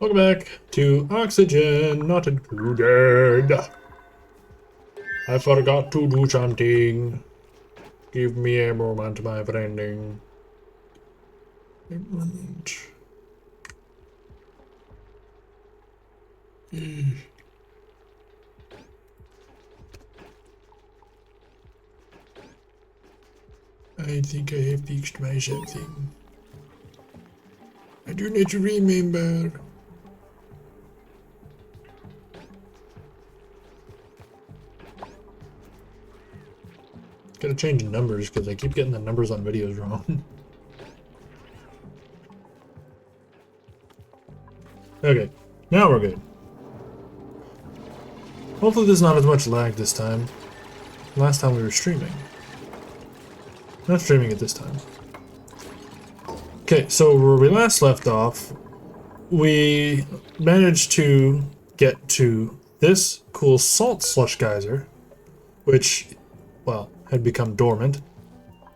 Welcome back to Oxygen Not Included. I forgot to do something. Give me a moment, my friending. A moment. I think I have fixed my something. I do need to remember. Gotta change the numbers because I keep getting the numbers on videos wrong. Okay, now we're good. Hopefully there's not as much lag this time. Last time we were streaming. Not streaming it this time. Okay, so where we last left off, we managed to get to this cool salt slush geyser, which, well, had become dormant,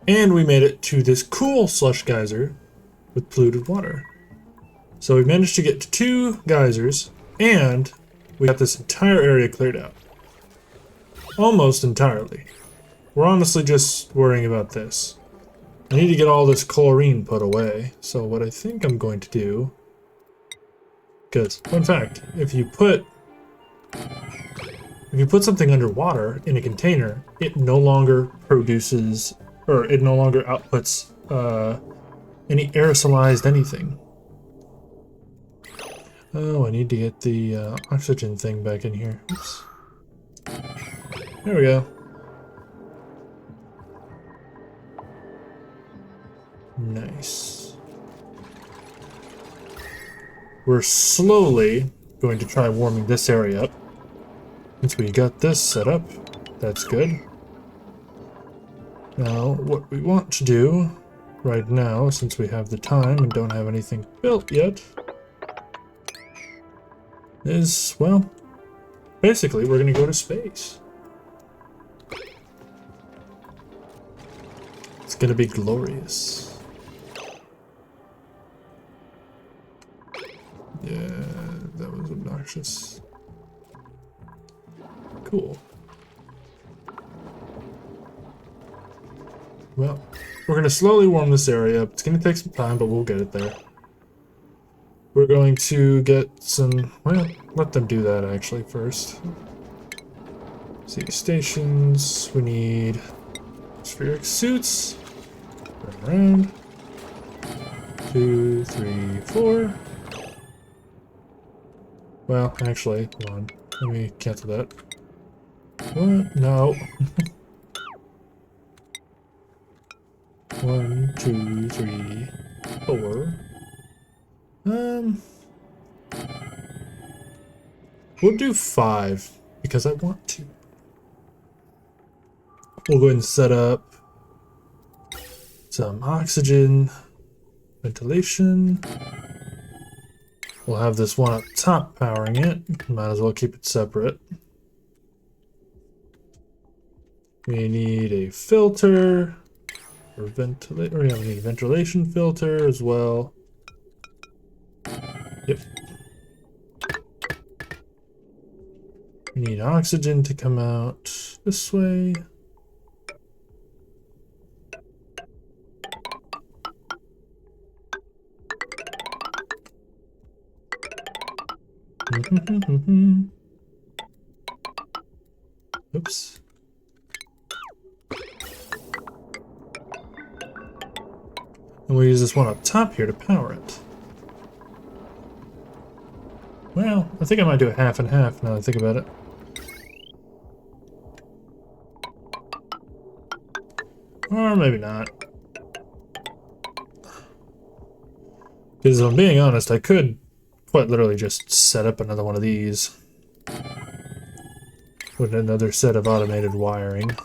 and we made it to this cool slush geyser with polluted water. So we managed to get to 2 geysers, and we got this entire area cleared out. Almost entirely. We're honestly just worrying about this. I need to get all this chlorine put away, so what I think I'm going to do... Because, fun fact, if you put something underwater in a container, it no longer produces, or it no longer outputs any aerosolized anything. Oh, I need to get the oxygen thing back in here. Oops. There we go. Nice. We're slowly going to try warming this area up. Since we got this set up, that's good. Now, what we want to do right now, since we have the time and don't have anything built yet, is, well, basically we're going to go to space. It's going to be glorious. Yeah, that was obnoxious. Cool. Well, we're going to slowly warm this area up. It's going to take some time, but we'll get it there. We're going to get some... Well, let them do that actually first. See, stations. We need spheric suits. Turn around. 2, 3, 4. Well, actually, hold on. Let me cancel that. What? No. 1, 2, 3, 4. We'll do 5 because I want to. We'll go ahead and set up some oxygen, ventilation. We'll have this one up top powering it. Might as well keep it separate. We need a filter or ventilator. We need a ventilation filter as well. Yep. We need oxygen to come out this way. Oops. And we'll use this one up top here to power it. Well, I think I might do a half and half now that I think about it. Or maybe not. Because if I'm being honest, I could quite literally just set up another one of these with another set of automated wiring.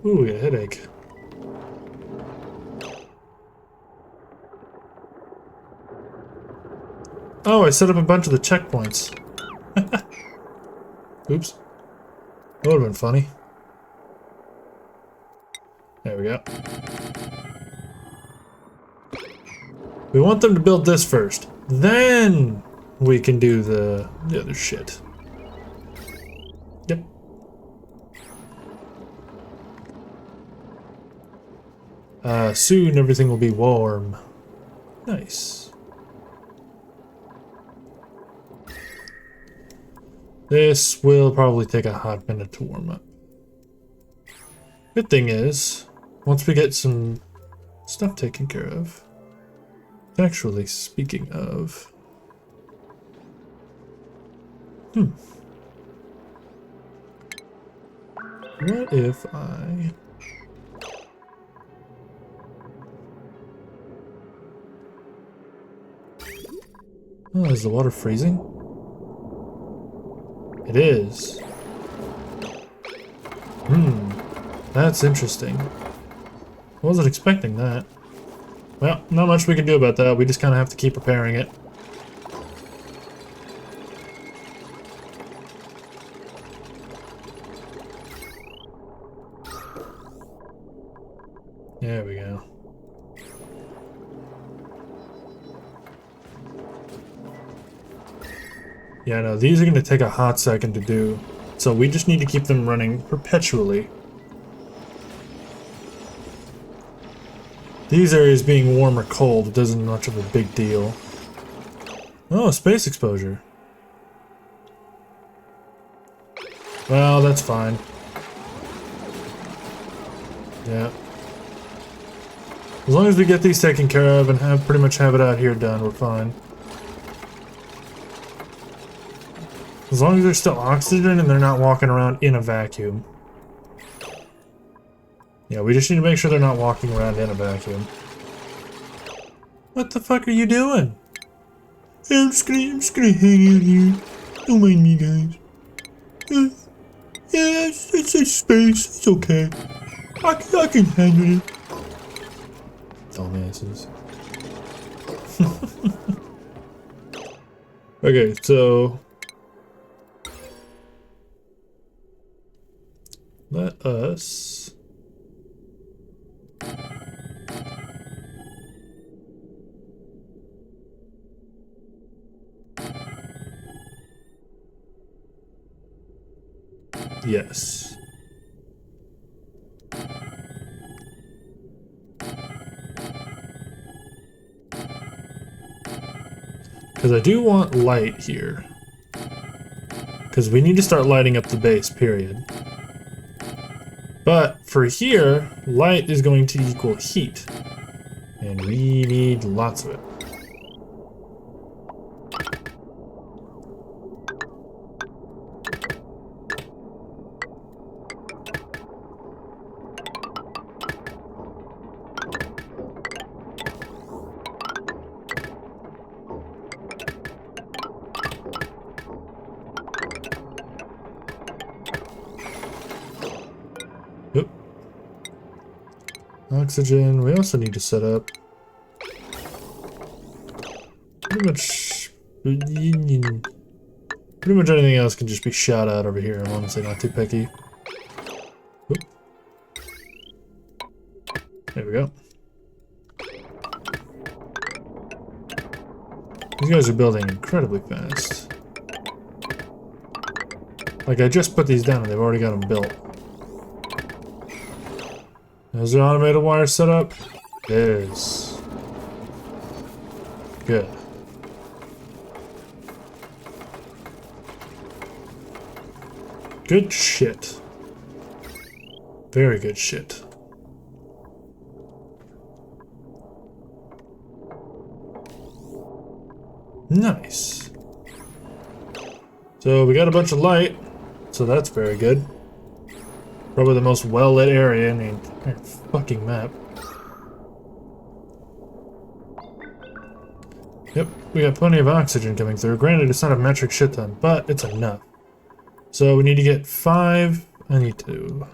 Ooh, we got a headache. Oh, I set up a bunch of the checkpoints. Oops. That would have been funny. There we go. We want them to build this first. Then we can do the other shit. Yep. Soon everything will be warm. Nice. This will probably take a hot minute to warm up. Good thing is, once we get some stuff taken care of, actually speaking of, what if I... Oh, is the water freezing? It is. That's interesting. I wasn't expecting that. Well, not much we can do about that. We just kind of have to keep repairing it. There we go. Yeah, no, these are going to take a hot second to do. So we just need to keep them running perpetually. These areas being warm or cold doesn't much of a big deal. Oh, space exposure. Well, that's fine. Yeah. As long as we get these taken care of and pretty much have it out here done, we're fine. As long as there's still oxygen and they're not walking around in a vacuum. Yeah, we just need to make sure they're not walking around in a vacuum. What the fuck are you doing? I'm just gonna hang out here. Don't mind me, guys. Yeah, it's a space. It's okay. I can handle it. Dumbasses. Okay, so... let us... Yes. Because I do want light here. Because we need to start lighting up the base, period. But for here, light is going to equal heat. And we need lots of it. Oxygen, we also need to set up pretty much anything else can just be shot out over here. I'm honestly not too picky. Oop. There we go. These guys are building incredibly fast. Like, I just put these down and they've already got them built. Is there automated wire set up? It is. Good. Good shit. Very good shit. Nice. So we got a bunch of light, so that's very good. Probably the most well-lit area in the entire fucking map. Yep, we got plenty of oxygen coming through. Granted, it's not a metric shit ton, but it's enough. So we need to get 5. I need to...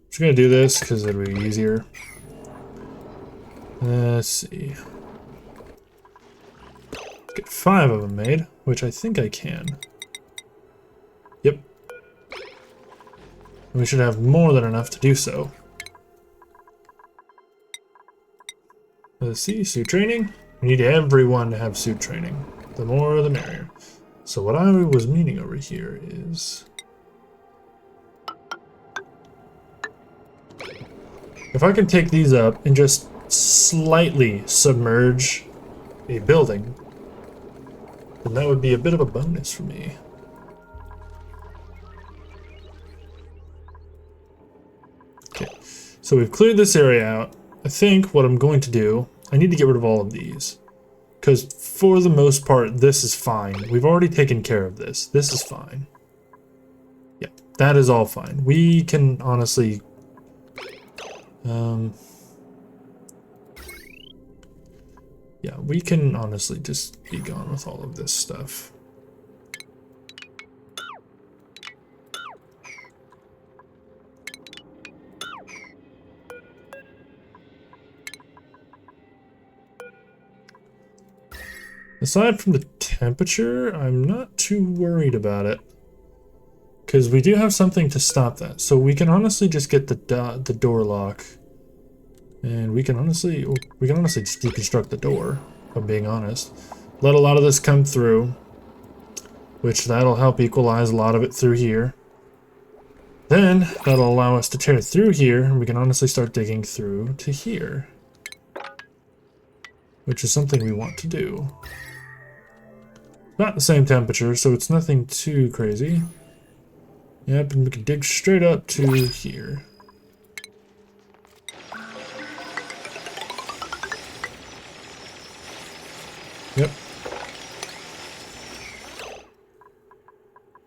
just gonna do this because it'll be easier. Let's see. Get 5 of them made, which I think I can. Yep. We should have more than enough to do so. Let's see, suit training. We need everyone to have suit training. The more, the merrier. So what I was meaning over here is... if I can take these up and just slightly submerge a building, then that would be a bit of a bonus for me. Okay, so we've cleared this area out. I think what I'm going to do, I need to get rid of all of these. Because for the most part, this is fine. We've already taken care of this. This is fine. Yeah, that is all fine. We can honestly... yeah, we can honestly just be gone with all of this stuff. Aside from the temperature, I'm not too worried about it. Because we do have something to stop that. So we can honestly just get the door lock. And we can honestly just deconstruct the door, if I'm being honest. Let a lot of this come through. Which that'll help equalize a lot of it through here. Then, that'll allow us to tear through here, and we can honestly start digging through to here. Which is something we want to do. Not the same temperature, so it's nothing too crazy. Yep, and we can dig straight up to here. Yep.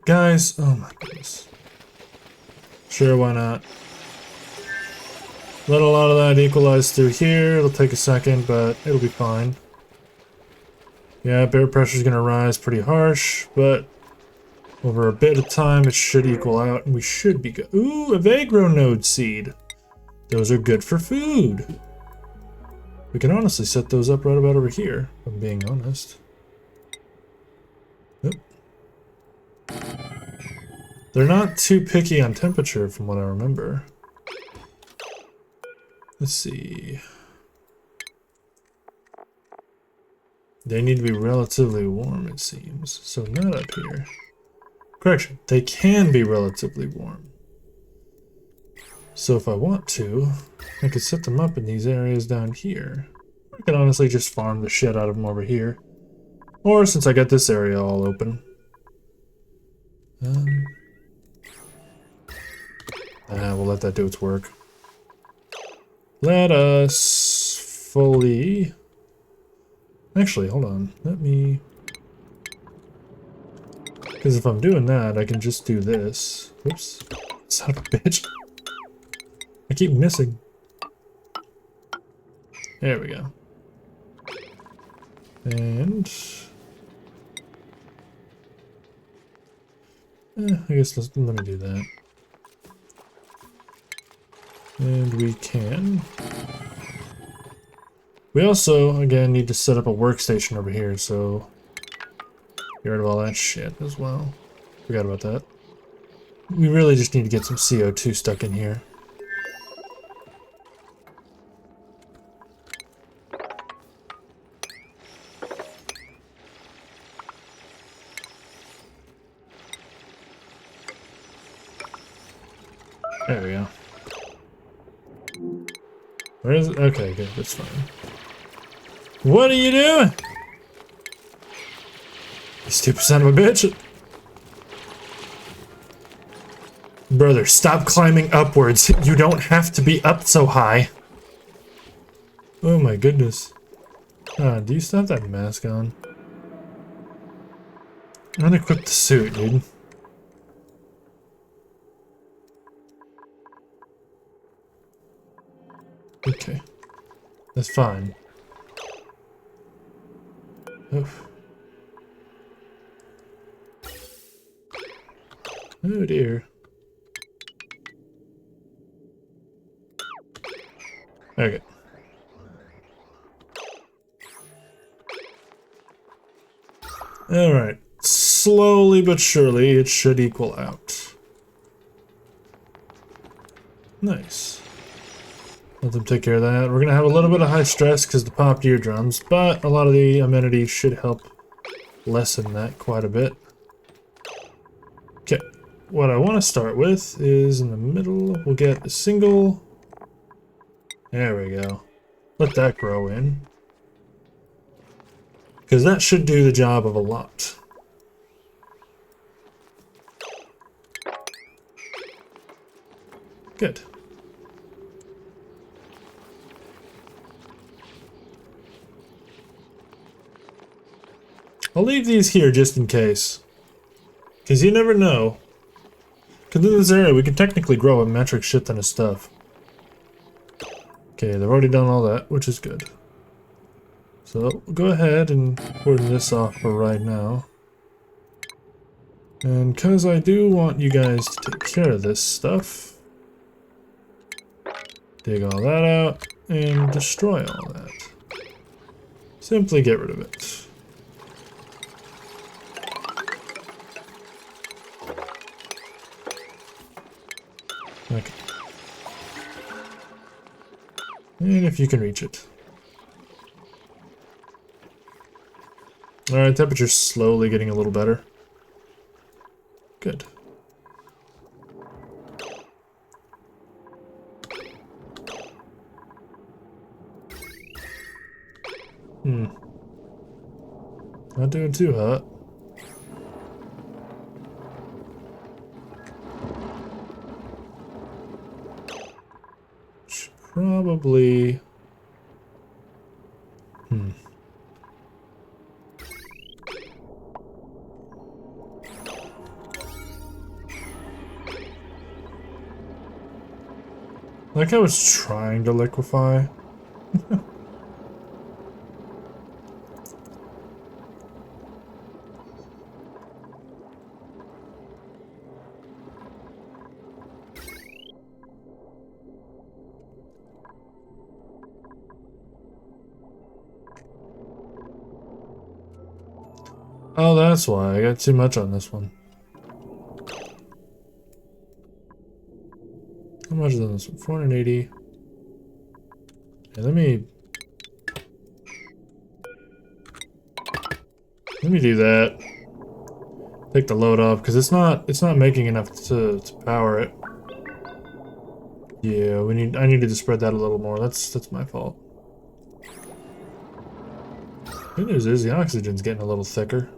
Guys, oh my goodness. Sure, why not? Let a lot of that equalize through here. It'll take a second, but it'll be fine. Yeah, air pressure's gonna rise pretty harsh, but over a bit of time it should equal out and we should be good. Ooh, a Vagro node seed. Those are good for food. We can honestly set those up right about over here, if I'm being honest. Yep. They're not too picky on temperature from what I remember. Let's see. They need to be relatively warm, it seems. So not up here. Correction, they can be relatively warm. So if I want to, I could set them up in these areas down here. I could honestly just farm the shit out of them over here. Or since I got this area all open. We'll let that do its work. Let us fully... Actually, hold on. Let me... Because if I'm doing that, I can just do this. Oops. Son of a bitch. I keep missing. There we go. And... I guess let me do that. And we can... We also, again, need to set up a workstation over here, so... Get rid of all that shit as well. Forgot about that. We really just need to get some CO2 stuck in here. There we go. Where is it? Okay, good, that's fine. What are you doing? You stupid son of a bitch. Brother, stop climbing upwards. You don't have to be up so high. Oh my goodness. Do you still have that mask on? I'm gonna equip the suit, dude. Okay. That's fine. Oof. Oh dear. Okay. Alright. Slowly but surely it should equal out. Nice. Let them take care of that. We're gonna have a little bit of high stress because the popped eardrums, but a lot of the amenities should help lessen that quite a bit. Okay, what I want to start with is in the middle, we'll get a single. There we go. Let that grow in. Because that should do the job of a lot. Good. I'll leave these here just in case. Because you never know. Because in this area, we can technically grow a metric shit ton of stuff. Okay, they've already done all that, which is good. So, go ahead and cordon this off for right now. And because I do want you guys to take care of this stuff, dig all that out and destroy all that. Simply get rid of it. Okay. And if you can reach it. Alright, temperature's slowly getting a little better. Good. Not doing too hot. Should probably... Like I was trying to liquefy. Oh, that's why. I got too much on this one. How much is on this one? 480. Yeah, let me do that. Take the load off because it's not making enough to power it. Yeah, I needed to spread that a little more. That's my fault. Good news is the oxygen's getting a little thicker.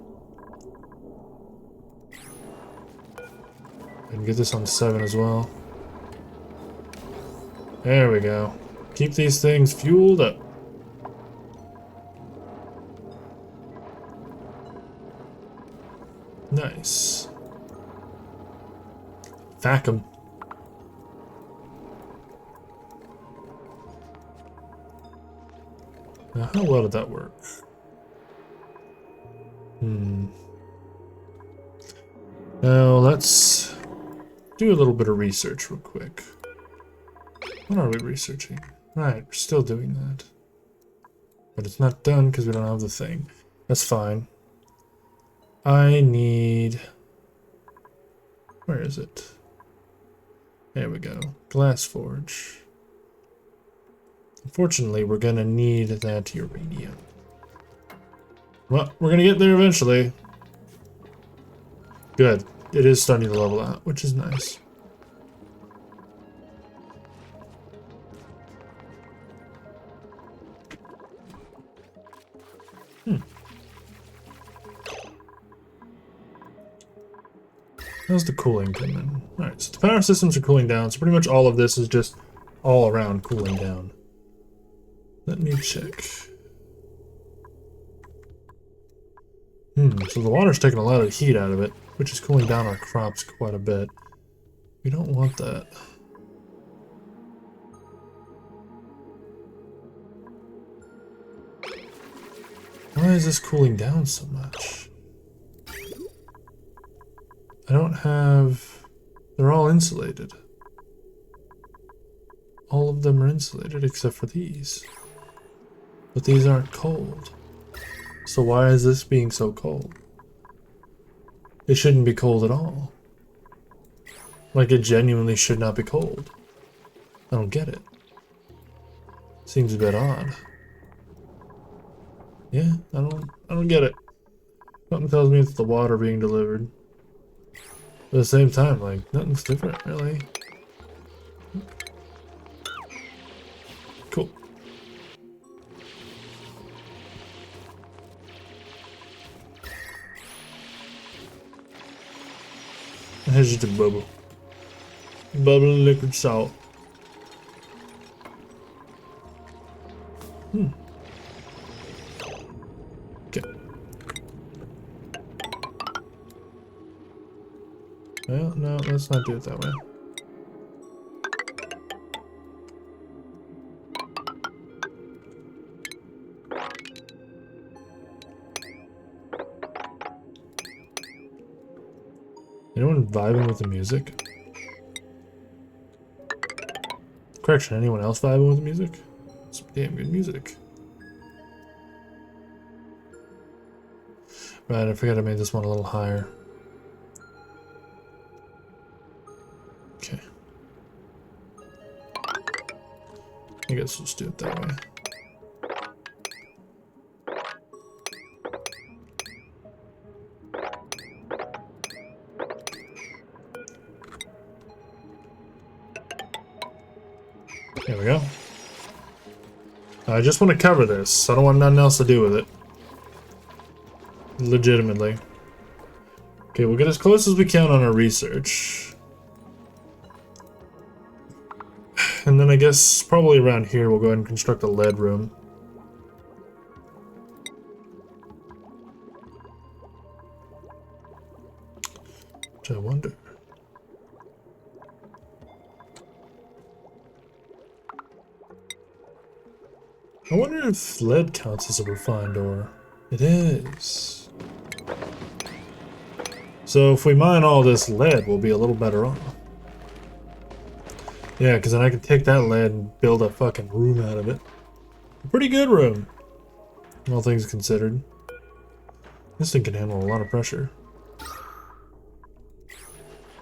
I can get this on 7 as well. There we go. Keep these things fueled up. Nice. Vacuum. Now, how well did that work? Now, let's do a little bit of research real quick. What are we researching? Right, we're still doing that. But it's not done because we don't have the thing. That's fine. I need... Where is it? There we go. Glass forge. Unfortunately, we're gonna need that uranium. Well, we're gonna get there eventually. Good. It is starting to level out, which is nice. How's the cooling coming? Alright, so the power systems are cooling down, so pretty much all of this is just all around cooling down. Let me check. So the water's taking a lot of heat out of it, which is cooling down our crops quite a bit. We don't want that. Why is this cooling down so much? I don't have... They're all insulated. All of them are insulated except for these. But these aren't cold. So why is this being so cold? It shouldn't be cold at all. Like, it genuinely should not be cold. I don't get it. Seems a bit odd. Yeah, I don't get it. Something tells me it's the water being delivered. But at the same time, like, nothing's different, really. Cool. Here's just a bubble. Bubbly liquid salt. Okay. Well, no, let's not do it that way. Anyone vibing with the music? Correction, anyone else vibing with the music? It's damn good music. Right, I forgot I made this one a little higher. Okay. I guess we'll just do it that way. There we go. I just want to cover this. I don't want nothing else to do with it. Legitimately. Okay, we'll get as close as we can on our research. And then I guess probably around here we'll go ahead and construct a lead room. Which I wonder. I wonder if lead counts as a refined ore. It is. So if we mine all this lead, we'll be a little better off. Yeah, because then I can take that lead and build a fucking room out of it. A pretty good room, all things considered. This thing can handle a lot of pressure.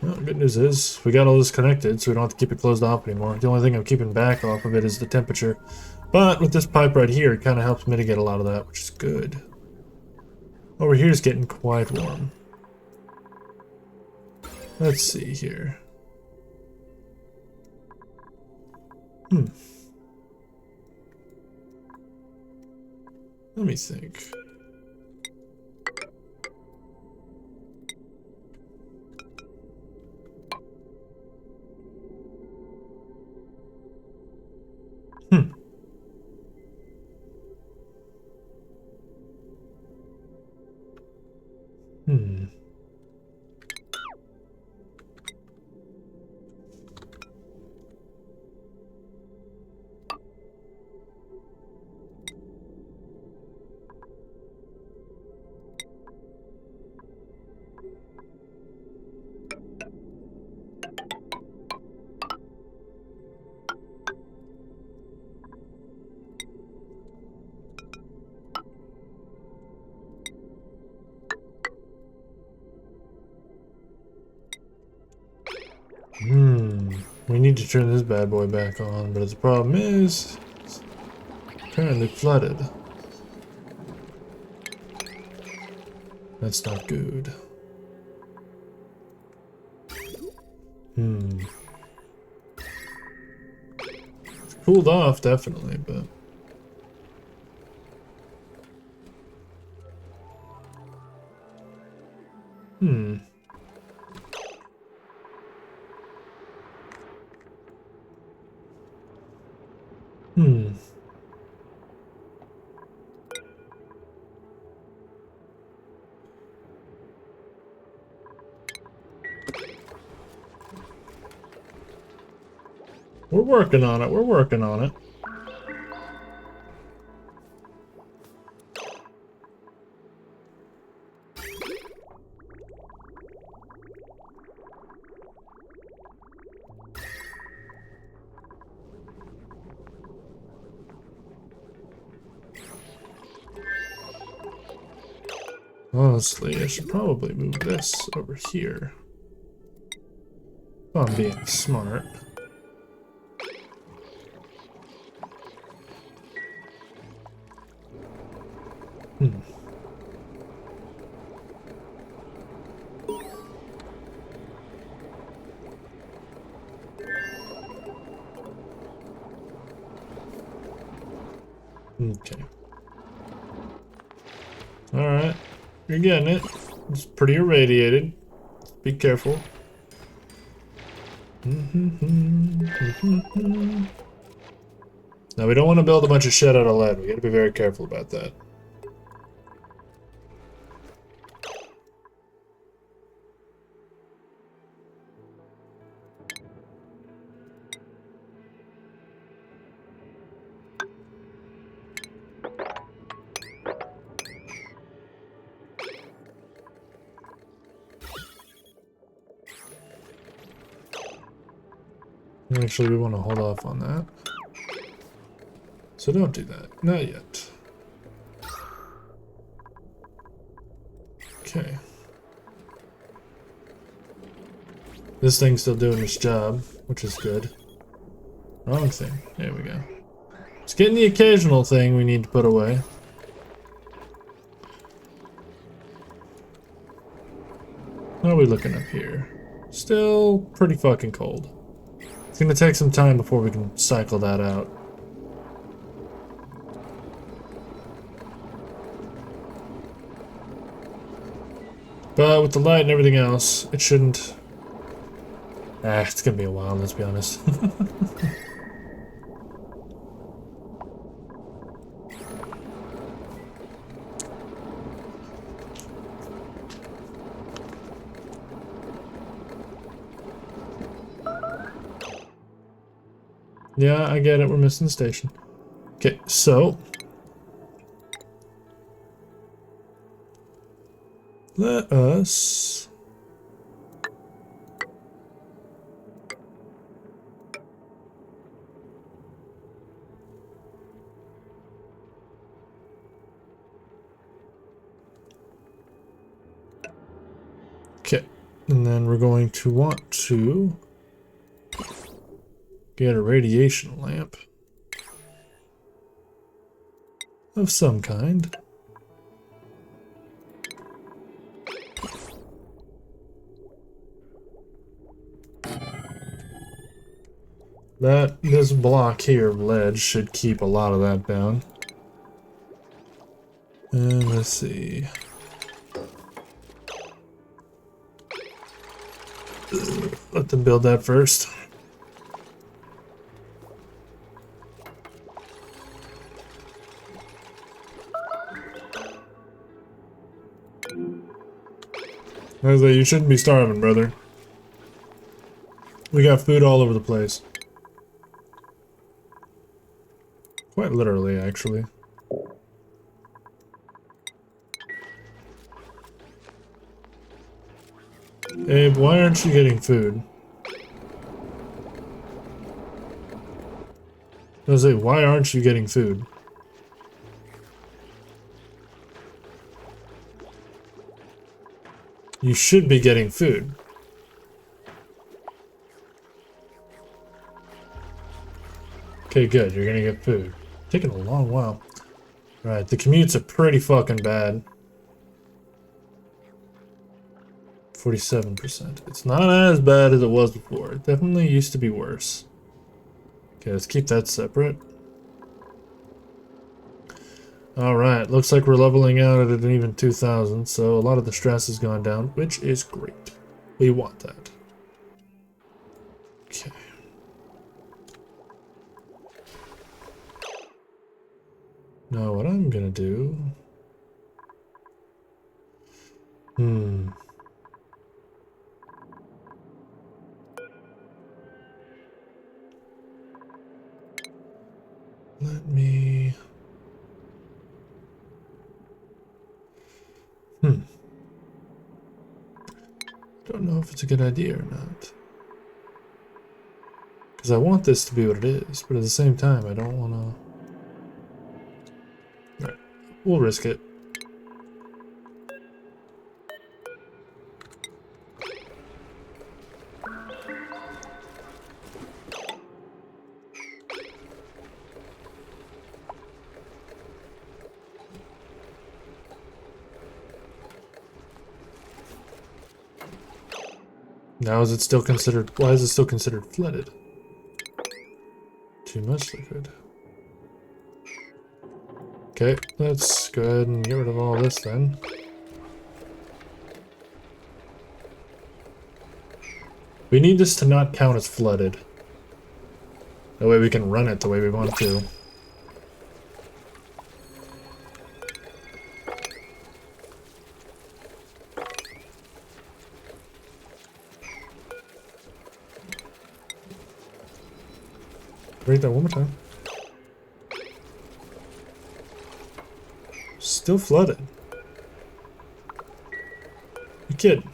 Well, good news is, we got all this connected, so we don't have to keep it closed off anymore. The only thing I'm keeping back off of it is the temperature. But with this pipe right here, it kind of helps mitigate a lot of that, which is good. Over here is getting quite warm. Let's see here. Let me think. We need to turn this bad boy back on, but the problem is, it's apparently flooded. That's not good. It's cooled off, definitely, but... We're working on it, we're working on it. Honestly, I should probably move this over here. If I'm being smart. Okay. Alright. You're getting it. It's pretty irradiated. Be careful. Now, we don't want to build a bunch of shit out of lead. We gotta be very careful about that. Actually, we want to hold off on that. So don't do that. Not yet. Okay. This thing's still doing its job, which is good. Wrong thing. There we go. It's getting the occasional thing we need to put away. How are we looking up here? Still pretty fucking cold. It's gonna take some time before we can cycle that out. But with the light and everything else, it shouldn't... it's gonna be a while, let's be honest. Yeah, I get it, we're missing the station. Okay, so... let us... okay, and then we're going to want to get a radiation lamp of some kind. This block here of lead should keep a lot of that down. And let's see. Let them build that first. I was like, you shouldn't be starving, brother. We got food all over the place. Quite literally, actually. Abe, why aren't you getting food? I was like, why aren't you getting food? You should be getting food. Okay, good. You're gonna get food. Taking a long while. Right, the commutes are pretty fucking bad. 47%. It's not as bad as it was before. It definitely used to be worse. Okay, let's keep that separate. Alright, looks like we're leveling out at an even 2,000, so a lot of the stress has gone down, which is great. We want that. Okay. Now what I'm gonna do... Let me... Don't know if it's a good idea or not. Because I want this to be what it is, but at the same time, I don't want to... Right, we'll risk it. Now is it still considered... Why is it still considered flooded? Too much liquid. Okay, let's go ahead and get rid of all this then. We need this to not count as flooded. That way we can run it the way we want to. Read that one more time. Still flooded. You kidding?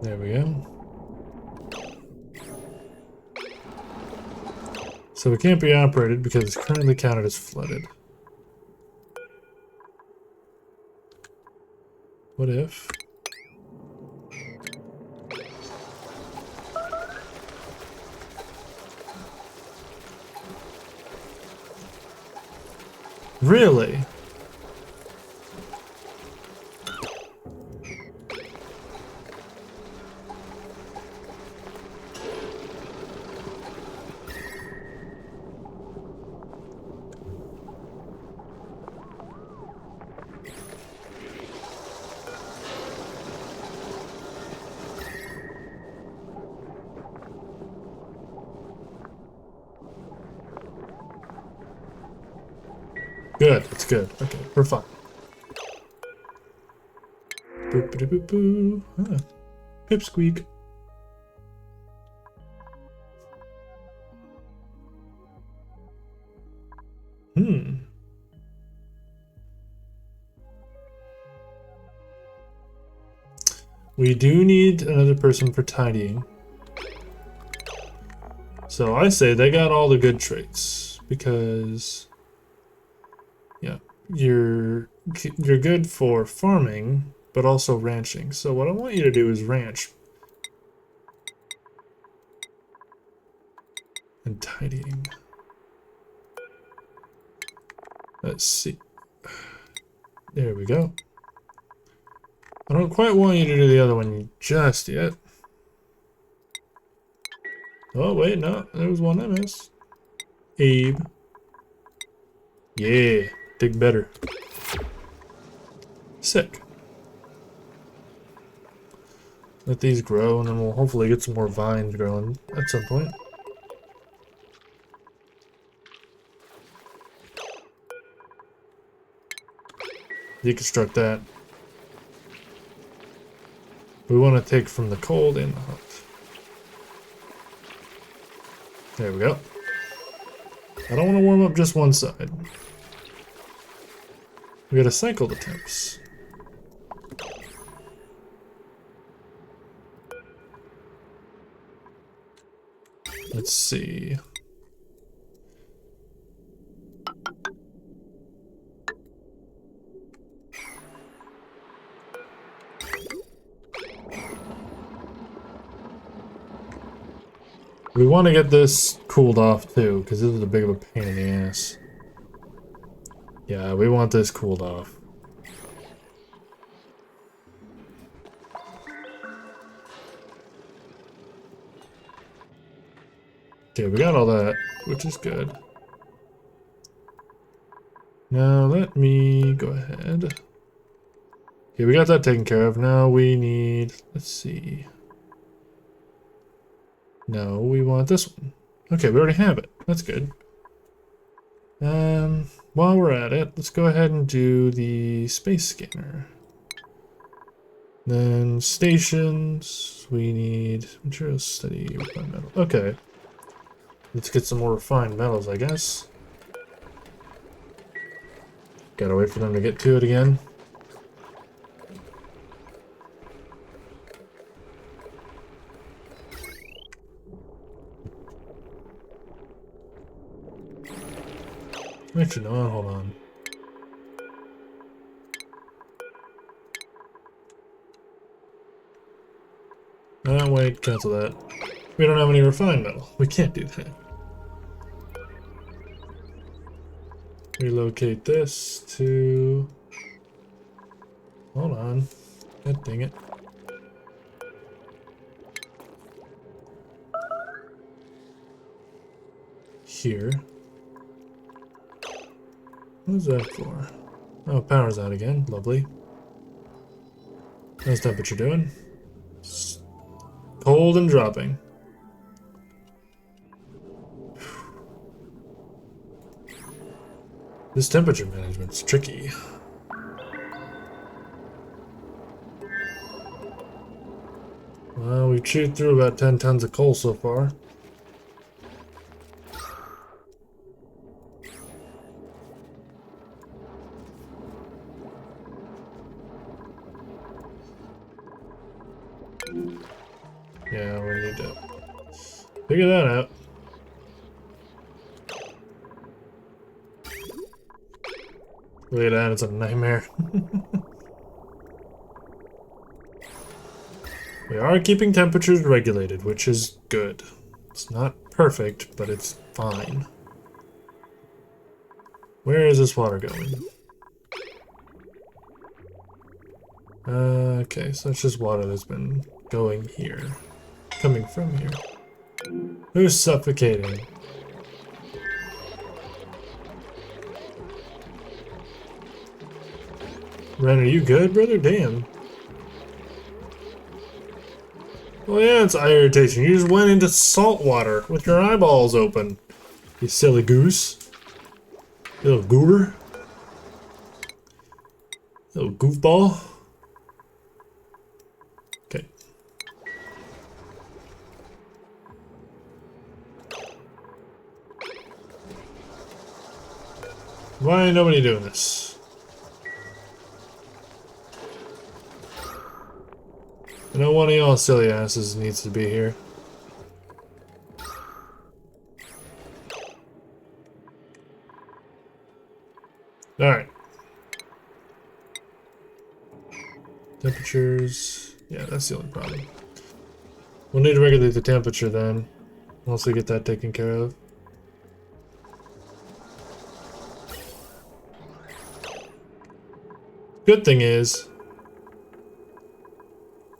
There we go. So it can't be operated because it's currently counted as flooded. What if? Really? Good, it's good. Okay, we're fine. Boop-a-doo-boop-boo. Ah, pipsqueak. We do need another person for tidying. So I say they got all the good traits because yeah, you're good for farming but also ranching. So what I want you to do is ranch and tidying. Let's see. There we go. I don't quite want you to do the other one just yet. Oh, wait, no. There was one I missed. Abe. Yeah. Dig better. Sick. Let these grow, and then we'll hopefully get some more vines growing at some point. Deconstruct that. We want to take from the cold and the hot. There we go. I don't want to warm up just one side. We gotta cycle the temps. Let's see. We want to get this cooled off too, because this is a big of a pain in the ass. Yeah, we want this cooled off. Okay, we got all that, which is good. Now let me go ahead. Okay, we got that taken care of. Now we need, let's see. No, we want this one. Okay, we already have it. That's good. While we're at it, let's go ahead and do the space scanner. Then stations, we need materials study, refined metal. Okay. Let's get some more refined metals, I guess. Gotta wait for them to get to it again. Actually, no, hold on. wait, cancel that. We don't have any refined metal. We can't do that. Relocate this to... Hold on. God dang it. Here. What's that for? Oh, power's out again. Lovely. How's temperature doing? Cold and dropping. This temperature management's tricky. Well, we've chewed through about 10 tons of coal so far. Yeah, we need to figure that out. Look at that, it's a nightmare. We are keeping temperatures regulated, which is good. It's not perfect, but it's fine. Where is this water going? Okay, so it's just water that's been going here. Coming from here. Who's suffocating? Ren, are you good, brother? Damn. Well, yeah, it's eye irritation. You just went into salt water with your eyeballs open. You silly goose. You little goober. You little goofball. Okay. Why ain't nobody doing this? I know one of y'all silly asses needs to be here. Alright. Temperatures. Yeah, that's the only problem. We'll need to regulate the temperature then. Once we get that taken care of. Good thing is,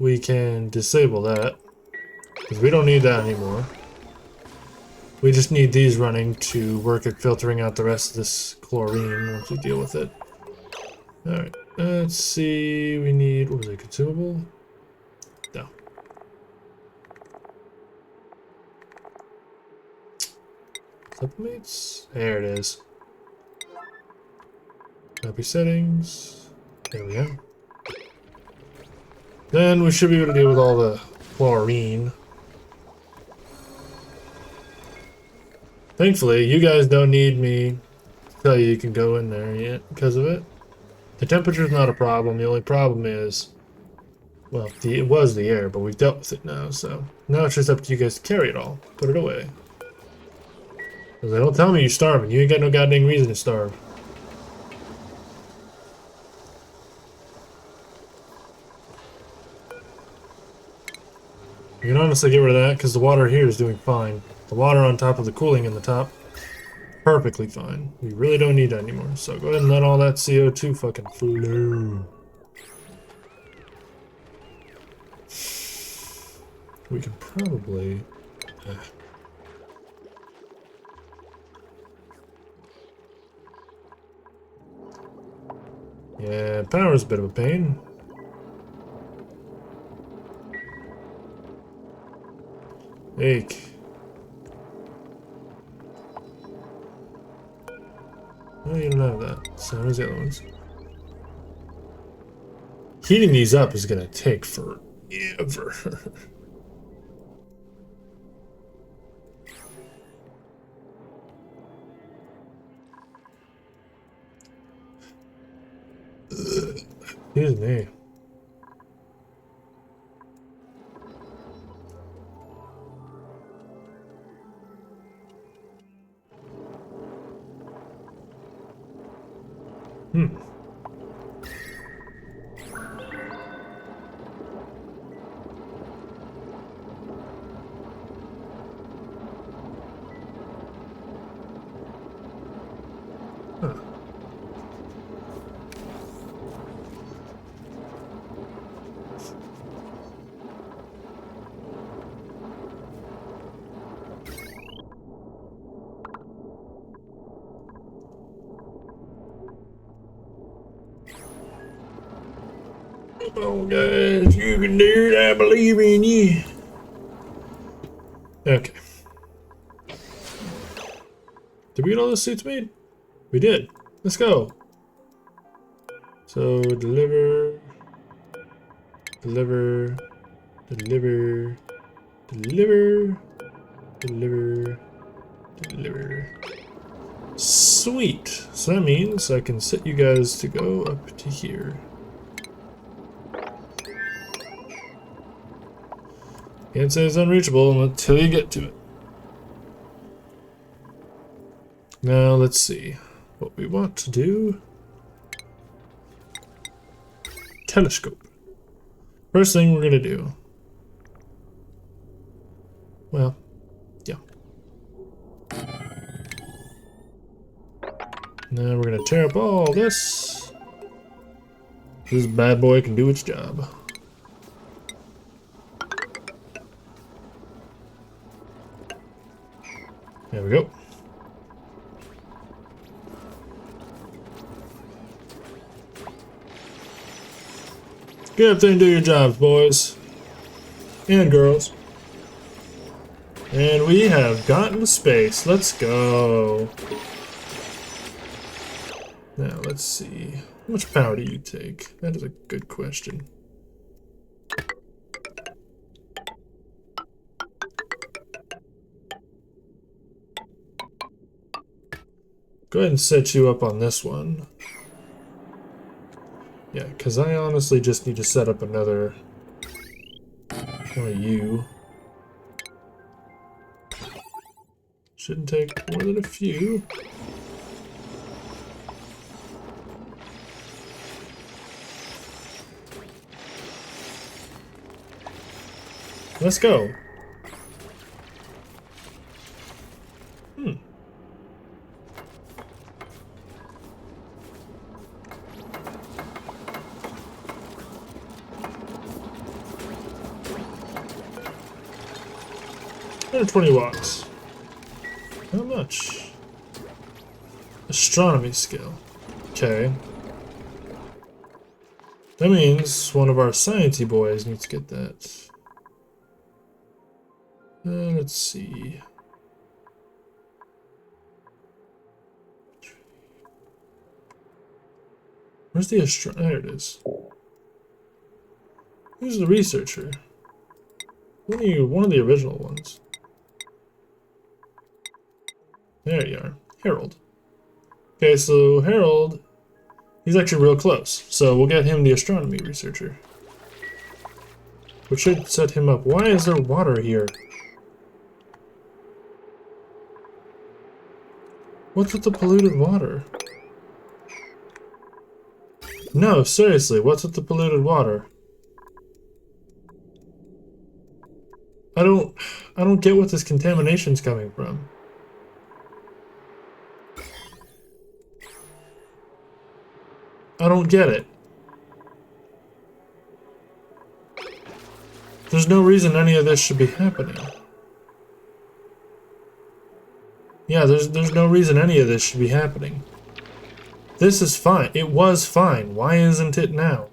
we can disable that. Because we don't need that anymore. We just need these running to work at filtering out the rest of this chlorine once we deal with it. Alright, let's see. We need, what was it, consumable? No. Supplements? There it is. Copy settings. There we go. Then we should be able to deal with all the chlorine. Thankfully, you guys don't need me to tell you can go in there yet because of it. The temperature's not a problem. The only problem is, well, it was the air, but we've dealt with it now, so now it's just up to you guys to carry it all. Put it away. Because they don't tell me you're starving. You ain't got no goddamn reason to starve. You can honestly get rid of that because the water here is doing fine. The water on top of the cooling in the top, perfectly fine. We really don't need that anymore. So go ahead and let all that CO2 fucking flow. We can probably... Yeah, power's a bit of a pain. Ache. Oh, you don't have that. So does the other ones. Heating these up is gonna take forever. Excuse me. Come on, guys. You can do it. I believe in you. Okay. Did we get all the suits made? We did. Let's go. So, deliver. Deliver. Deliver. Deliver. Deliver. Deliver. Sweet. So that means I can set you guys to go up to here. Can't say it's unreachable until you get to it. Now let's see what we want to do. Telescope. First thing we're gonna do. Well, yeah. Now we're gonna tear up all this. This bad boy can do its job. There we go. Get up there and do your jobs, boys. And girls. And we have gotten to space. Let's go. Now, let's see. How much power do you take? That is a good question. Go ahead and set you up on this one. Yeah, because I honestly just need to set up another one of you. Shouldn't take more than a few. Let's go. Hmm. 20 watts. How much? Astronomy skill. Okay. That means one of our sciencey boys needs to get that. Let's see. Where's the there it is. Who's the researcher? One of the original ones. There you are. Harold. Okay, so Harold, he's actually real close. So we'll get him the astronomy researcher. Which should set him up. Why is there water here? What's with the polluted water? No, seriously, what's with the polluted water? I don't get what this contamination's coming from. I don't get it. There's no reason any of this should be happening. Yeah, there's no reason any of this should be happening. This is fine. It was fine. Why isn't it now?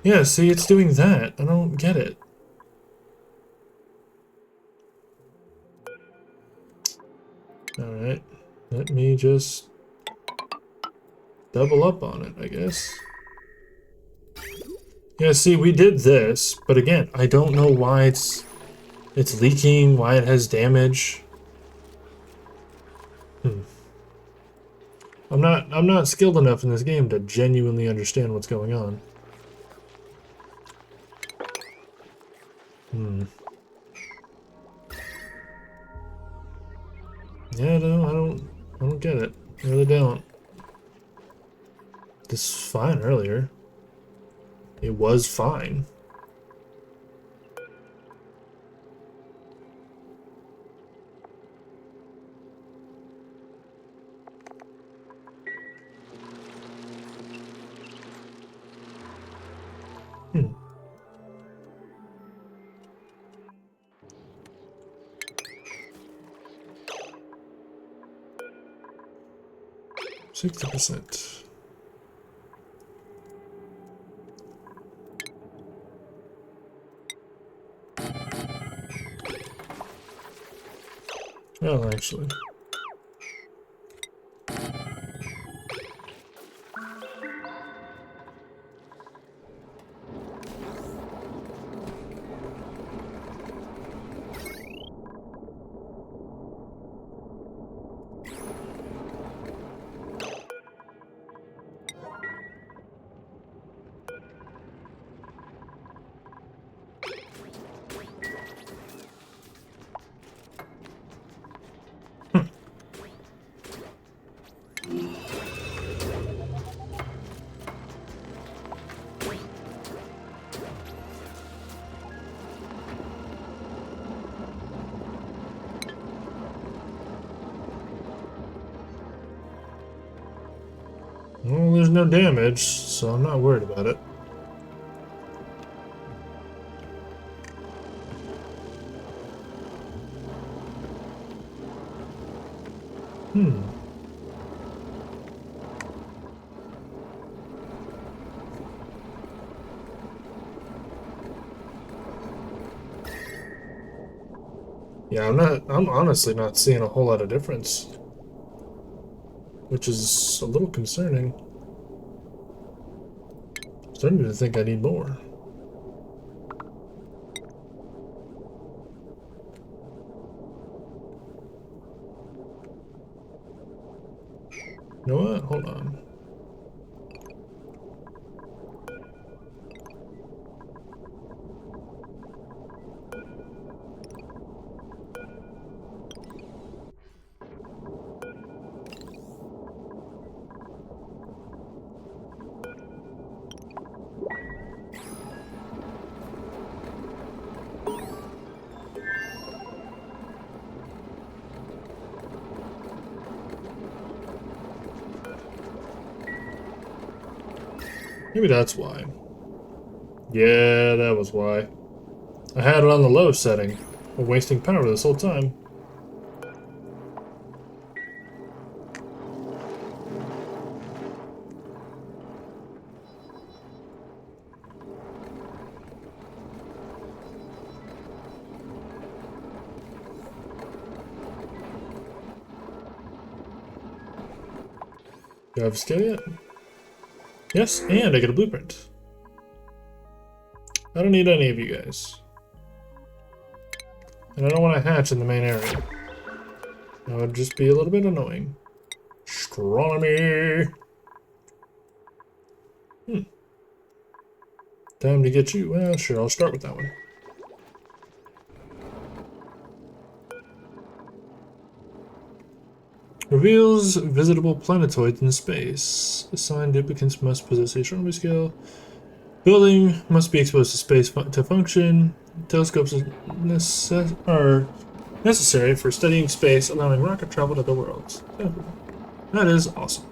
Yeah, see, it's doing that. I don't get it. Alright. Let me just double up on it, I guess. Yeah, see, we did this, but again, I don't know why it's leaking, why it has damage. I'm not skilled enough in this game to genuinely understand what's going on. Yeah, no, I don't get it. I really don't. This was fine earlier. It was fine. Hmm. 60%. Well, actually. Well, there's no damage, so I'm not worried about it. Hmm. Yeah, I'm honestly not seeing a whole lot of difference, which is a little concerning. Starting to think I need more. You know what? Hold on. Maybe that's why. Yeah, that was why. I had it on the low setting. I'm wasting power this whole time. Do I have a skill yet? Yes, and I get a blueprint. I don't need any of you guys. And I don't want to hatch in the main area. That would just be a little bit annoying. Astronomy! Time to get you. Well, sure, I'll start with that one. Reveals visitable planetoids in space. Assigned duplicates must possess a astronomy skill. Building must be exposed to space to function. Telescopes are necessary for studying space, allowing rocket travel to other worlds. That is awesome.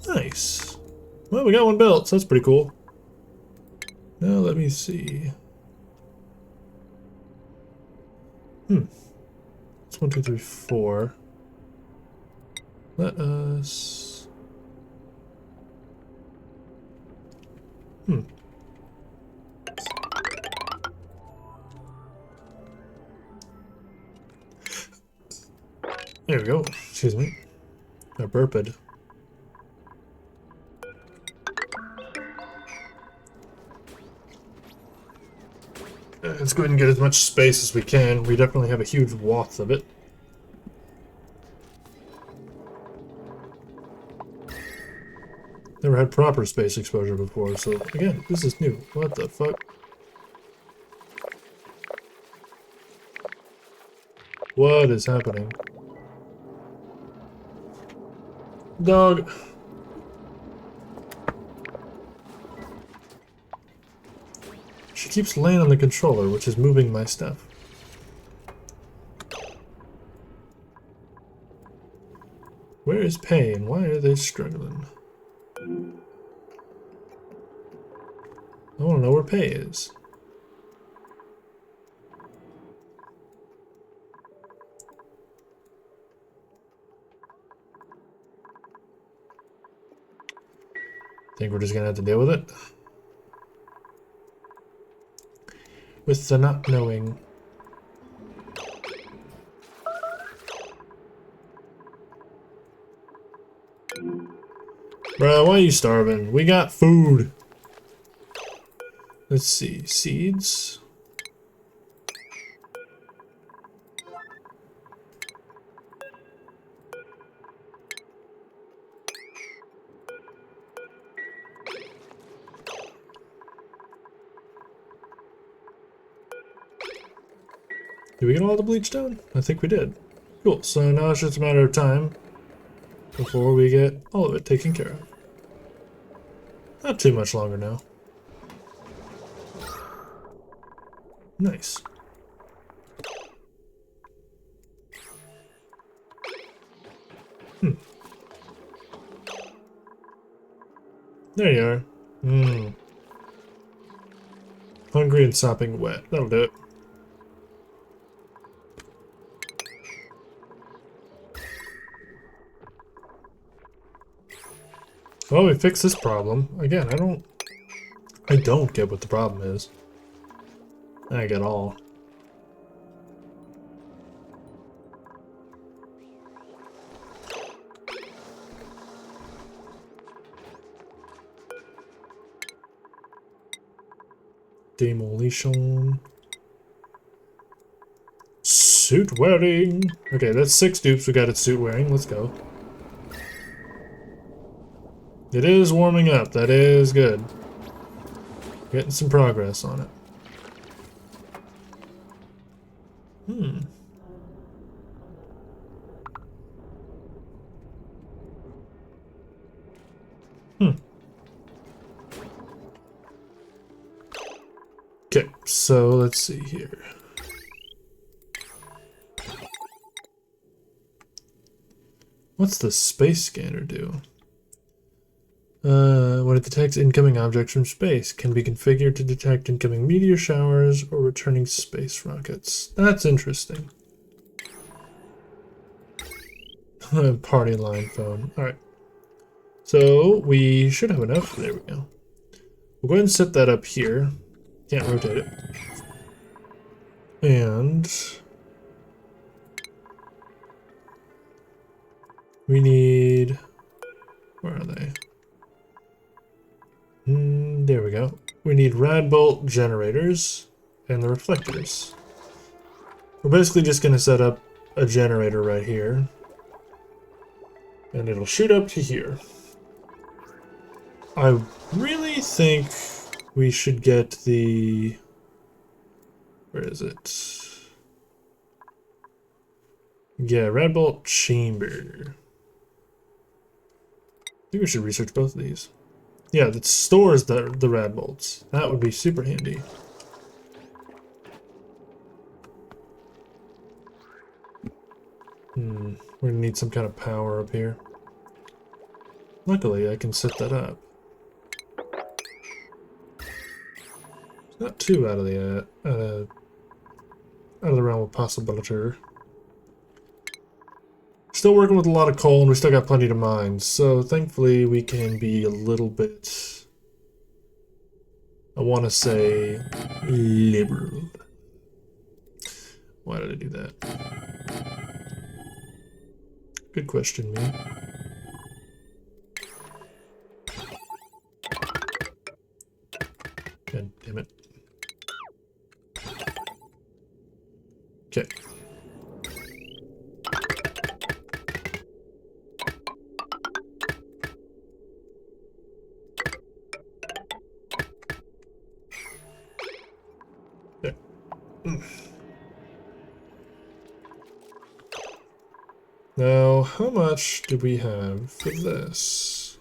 Nice. Well, we got one built, so that's pretty cool. Now let me see. It's 1, 2, 3, 4. Let us. There we go. Excuse me. I burped. Let's go ahead and get as much space as we can. We definitely have a huge wath of it. Never had proper space exposure before, so again, this is new. What the fuck? What is happening? Dog. She keeps laying on the controller, which is moving my stuff. Where is Pay and why are they struggling? I want to know where Pay is. Think we're just gonna have to deal with it? with the not knowing. Bruh, why are you starving? We got food. Let's see. Seeds. Did we get all the bleach done? I think we did. Cool, so now it's just a matter of time before we get all of it taken care of. Not too much longer now. Nice. There you are. Mmm. Hungry and sopping wet. That'll do it. Well, we fixed this problem. Again, I don't get what the problem is. I get all. Demolition. Suit wearing. Okay, that's 6 dupes we got at suit wearing. Let's go. It is warming up. That is good. Getting some progress on it. Okay, so let's see here. What's the space scanner do? When it detects incoming objects from space, can be configured to detect incoming meteor showers or returning space rockets. That's interesting. Party line phone. Alright. So, we should have enough. There we go. We'll go ahead and set that up here. Can't rotate it. And we need... Where are they? There we go. We need rad bolt generators and the reflectors. We're basically just going to set up a generator right here. And it'll shoot up to here. I really think we should get the... Where is it? Yeah, rad bolt chamber. I think we should research both of these. Yeah, that stores the rad bolts. That would be super handy. We're gonna need some kind of power up here. Luckily, I can set that up. It's not too out of the realm of possibility. Still working with a lot of coal, and we still got plenty to mine, so thankfully we can be a little bit, I want to say, liberal. Why did I do that? Good question, man. God damn it. Okay. There. Now, how much do we have for this?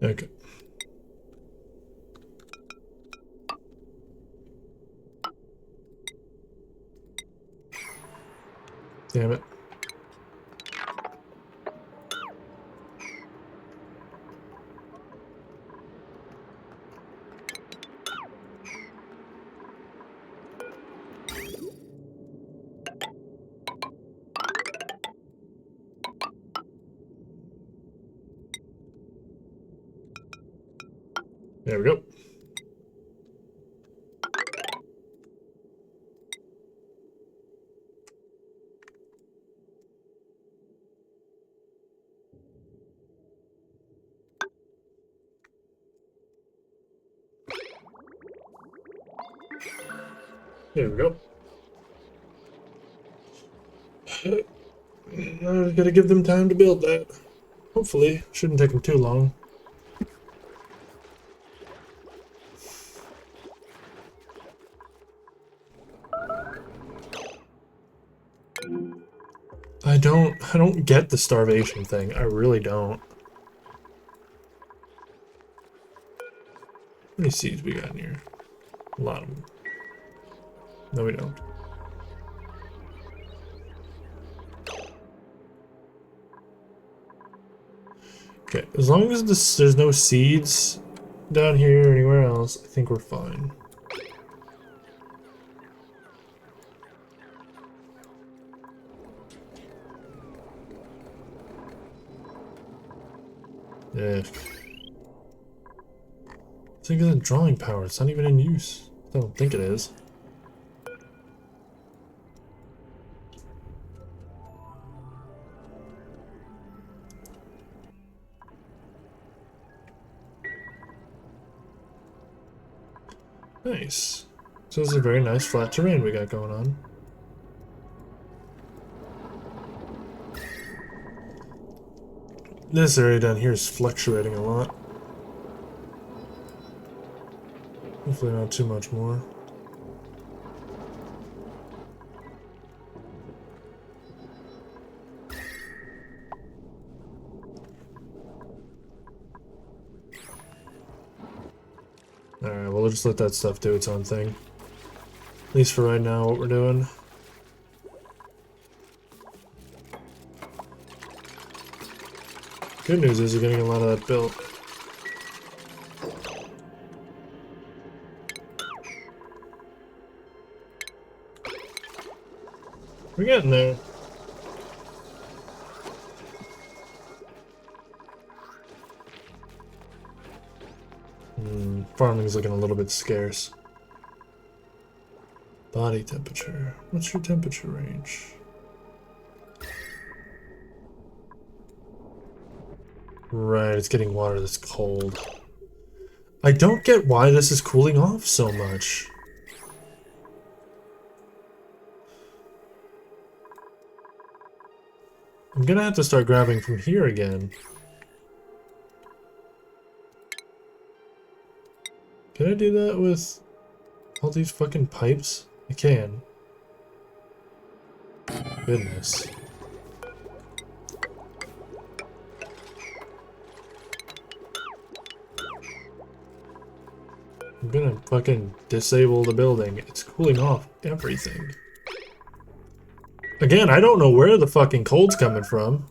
Okay. Damn it. There we go. There we go. I gotta give them time to build that. Hopefully, shouldn't take them too long. I don't get the starvation thing. I really don't. How many seeds we got in here? A lot of them. No, we don't. Okay, as long as there's no seeds down here or anywhere else, I think we're fine. Yeah. Think of the drawing power, it's not even in use. I don't think it is. Nice. So this is a very nice flat terrain we got going on. This area down here is fluctuating a lot. Hopefully not too much more. Alright, well, we'll just let that stuff do its own thing. At least for right now, what we're doing. Good news is you're getting a lot of that built. We're getting there. Farming's looking a little bit scarce. Body temperature. What's your temperature range? Right, it's getting water that's cold. I don't get why this is cooling off so much. I'm gonna have to start grabbing from here again. Can I do that with all these fucking pipes? I can. Goodness. I'm gonna fucking disable the building. It's cooling off everything. Again, I don't know where the fucking cold's coming from.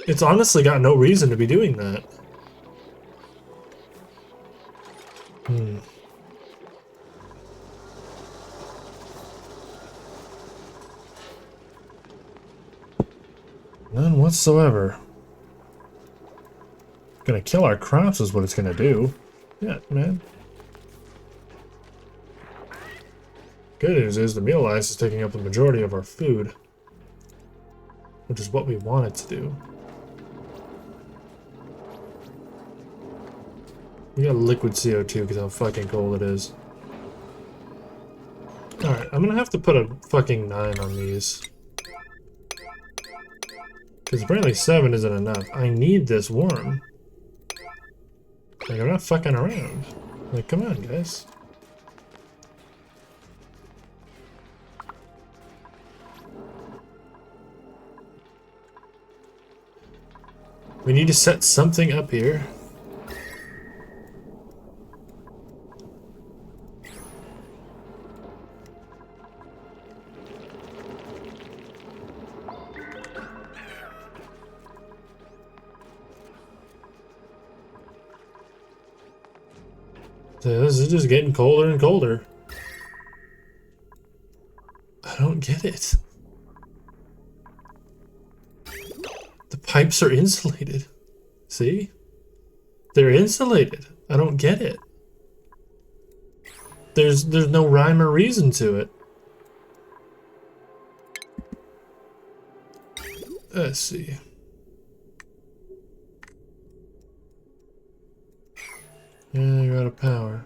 It's honestly got no reason to be doing that. None whatsoever. Gonna kill our crops is what it's gonna do. Yeah, man. Good news is the meal ice is taking up the majority of our food, which is what we want it to do. We got liquid CO2 because how fucking cold it is. Alright, I'm gonna have to put a fucking 9 on these. Because apparently 7 isn't enough. I need this worm. Like, I'm not fucking around. Like, come on, guys. We need to set something up here. This is just getting colder and colder. I don't get it. The pipes are insulated. See? They're insulated. I don't get it. There's no rhyme or reason to it. Let's see. Yeah, you're out of power.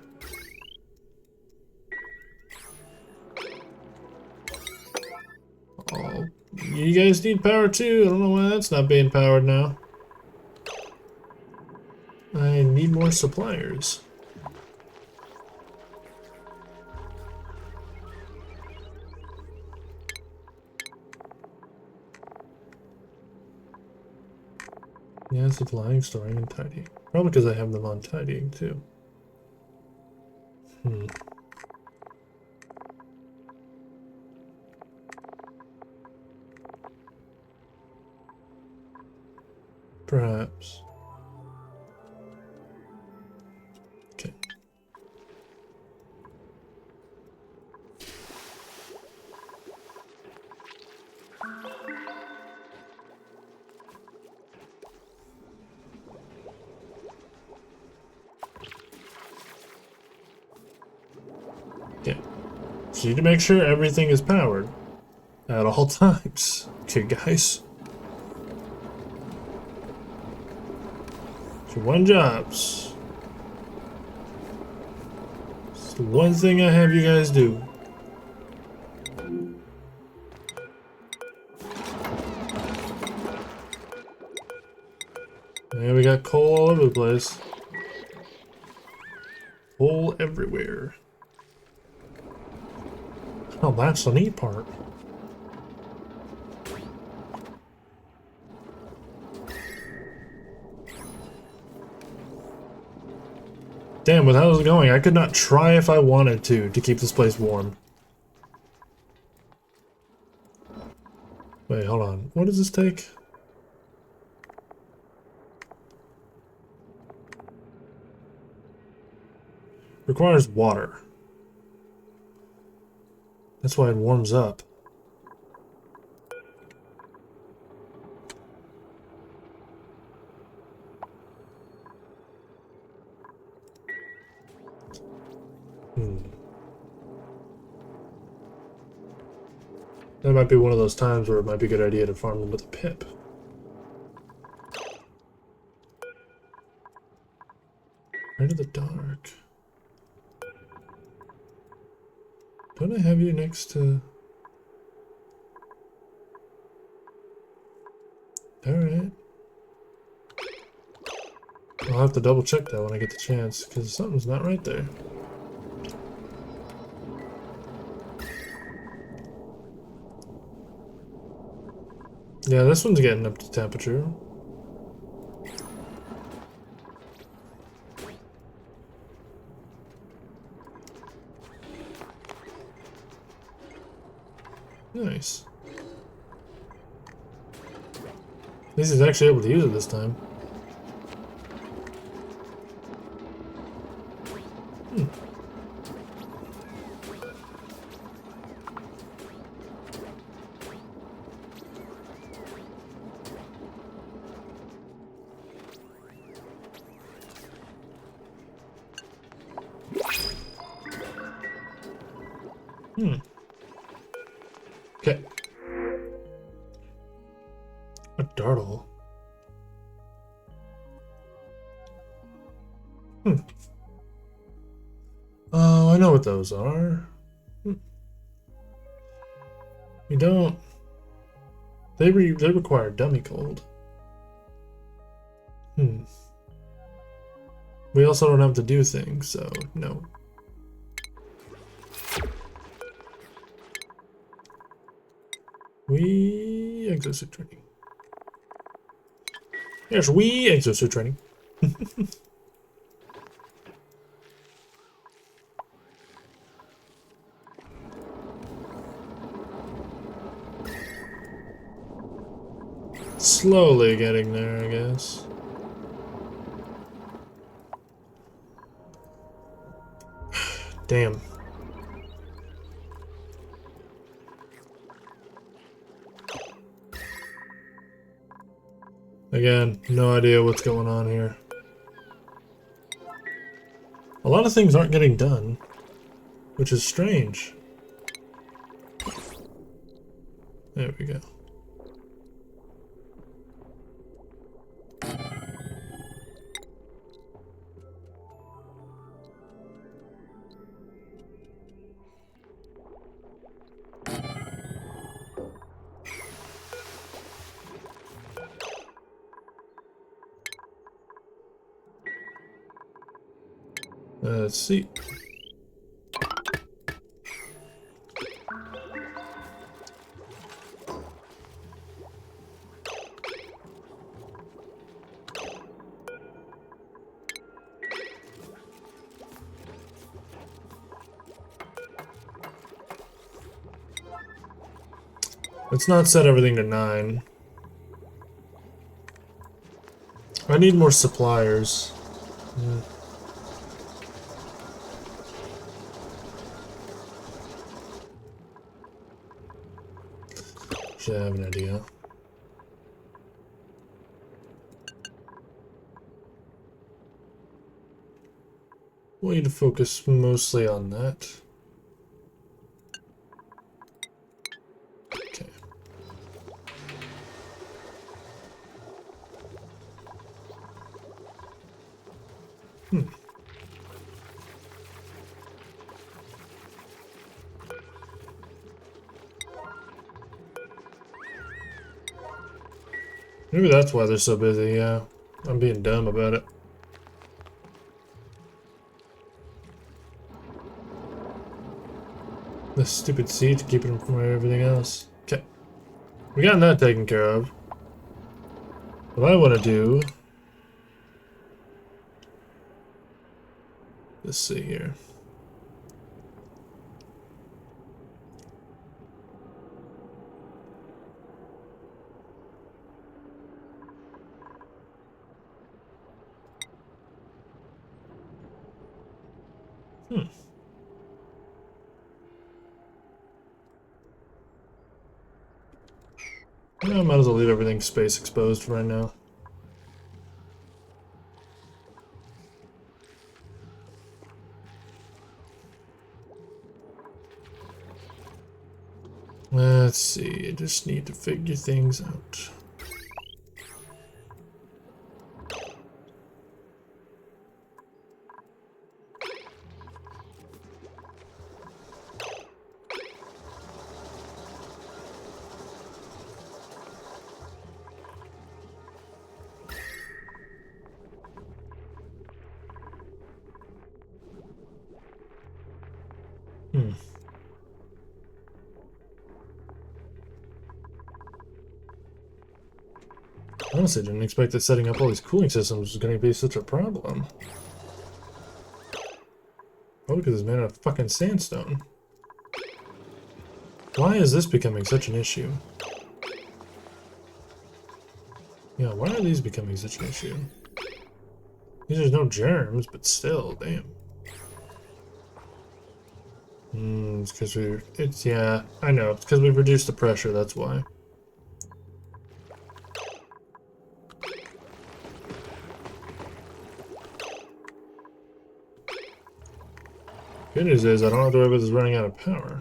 Oh, you guys need power too. I don't know why that's not being powered now. I need more suppliers. Yeah, supplying, storing, and tidying. Probably because I have them on tidying too. Perhaps. Okay. Okay. So you need to make sure everything is powered at all times. Okay, guys. So one jobs. It's the one thing I have you guys do. Yeah, we got coal all over the place. Coal everywhere. Oh, that's the neat part. Damn, with how it was going, I could not try if I wanted to keep this place warm. Wait, hold on. What does this take? Requires water. That's why it warms up. That might be one of those times where it might be a good idea to farm them with a pip. Right of the dark. Don't I have you next to... Alright. I'll have to double check that when I get the chance, because something's not right there. Yeah, this one's getting up to temperature. Nice. At least he's actually able to use it this time. Okay. A dartle. Oh, I know what those are. We don't... They require dummy cold. We also don't have to do things, so no. We exosuit training. Yes, we exosuit training. Slowly getting there, I guess. Damn. Again, no idea what's going on here. A lot of things aren't getting done, which is strange. There we go. Let's see. Let's not set everything to 9. I need more suppliers. Yeah. Should have an idea. Want you to focus mostly on that. Okay. Maybe that's why they're so busy, yeah. I'm being dumb about it. The stupid seat keeping them from everything else. Okay. We got that taken care of. What I want to do... Let's see here. I might as well leave everything space exposed for right now. Let's see, I just need to figure things out. Honestly, didn't expect that setting up all these cooling systems was going to be such a problem. Oh, look at this made out of fucking sandstone. Why is this becoming such an issue? Yeah, why are these becoming such an issue? There's no germs, but still, damn. It's because yeah, I know, it's because we've reduced the pressure, that's why. Good news is I don't have to worry about this running out of power.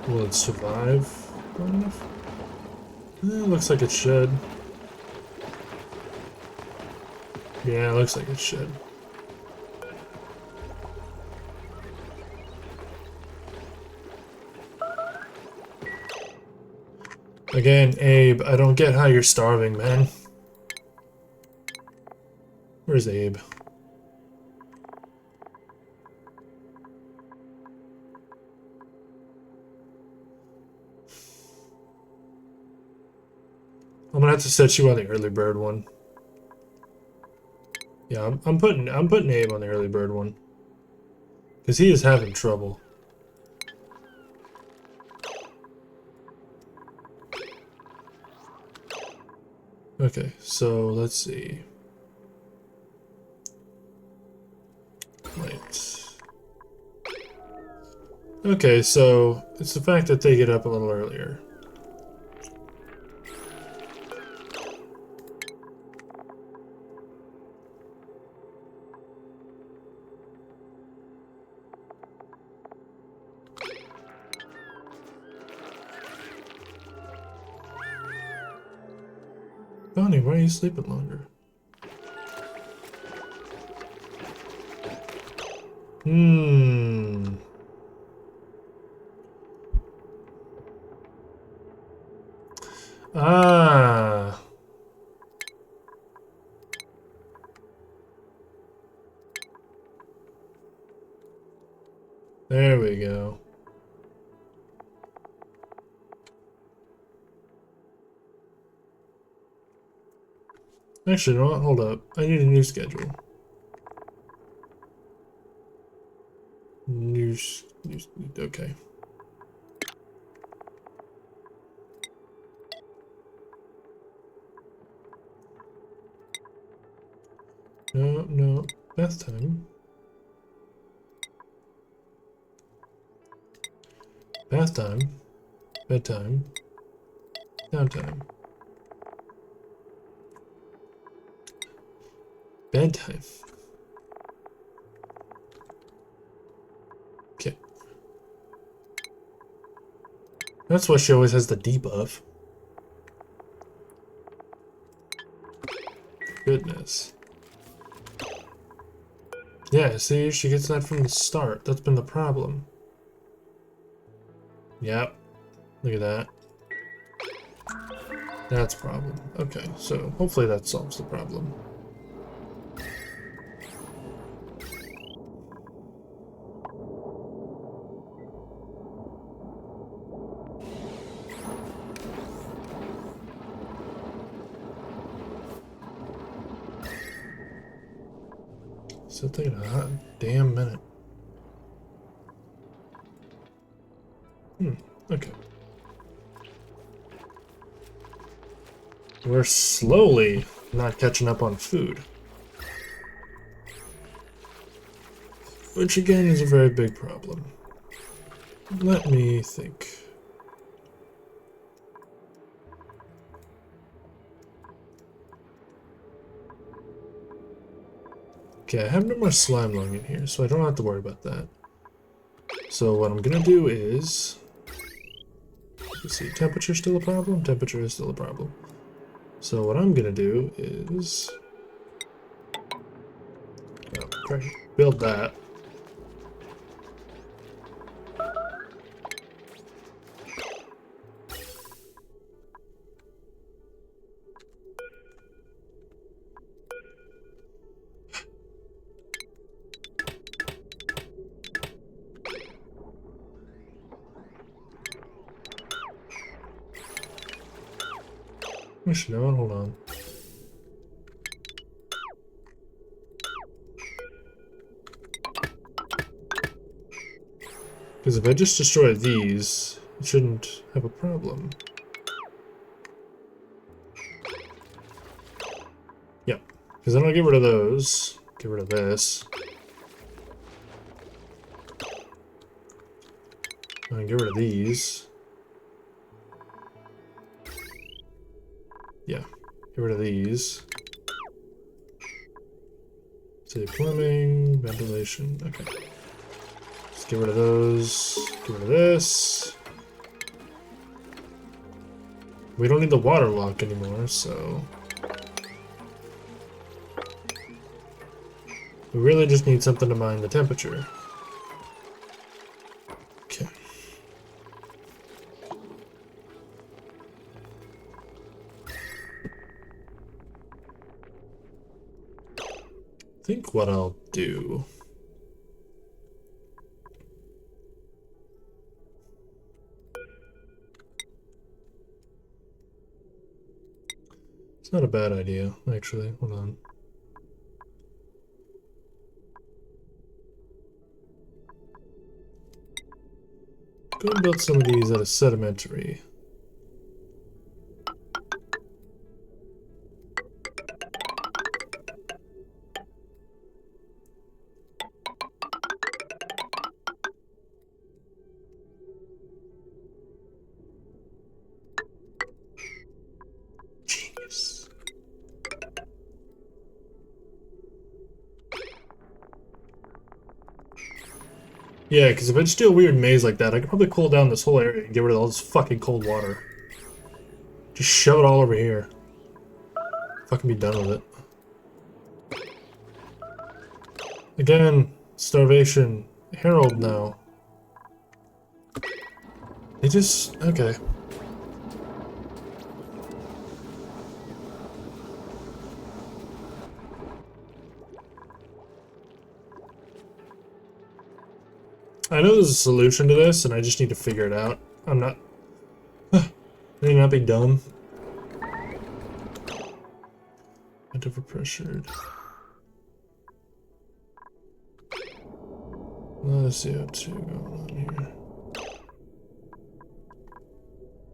Will it survive long enough? Looks like it should. Yeah, looks like it should. Again, Abe, I don't get how you're starving, man. Where's Abe? I'm gonna have to set you on the early bird one. Yeah, I'm putting Abe on the early bird one. Cause he is having trouble. Okay, so let's see. Right. Okay, so it's the fact that they get up a little earlier. Bonnie, why are you sleeping longer? Hmm. Ah. There we go. Actually, you know what? Hold up. I need a new schedule. Okay. No, no. Bath time. Bath time. Bedtime. Downtime. Bedtime. Okay. That's why she always has the debuff. Goodness. Yeah, see, she gets that from the start. That's been the problem. Yep. Look at that. That's a problem. Okay, so hopefully that solves the problem. Still taking a hot damn minute. Okay. We're slowly not catching up on food. Which again is a very big problem. Let me think. Okay, I have no more slime lung in here, so I don't have to worry about that. So what I'm gonna do is... Let's see, temperature still a problem? Temperature is still a problem. So what I'm gonna do is... Oh, build that. Actually, no, hold on. Because if I just destroy these, it shouldn't have a problem. Yep. Because then I'll get rid of those. Get rid of this. And get rid of these. Yeah. Get rid of these. Say plumbing, ventilation. Okay. Let's get rid of those. Get rid of this. We don't need the water lock anymore, so... We really just need something to mine the temperature. Okay. I think what I'll do... It's not a bad idea, actually. Hold on. Go and build some of these out of sedimentary. Yeah, because if I just do a weird maze like that, I could probably cool down this whole area and get rid of all this fucking cold water. Just shove it all over here. Fucking be done with it. Again, starvation. Harold now. They just... okay. I know there's a solution to this, and I just need to figure it out. I'm not... I need not be dumb. And overpressured. Let's see CO2 going on here.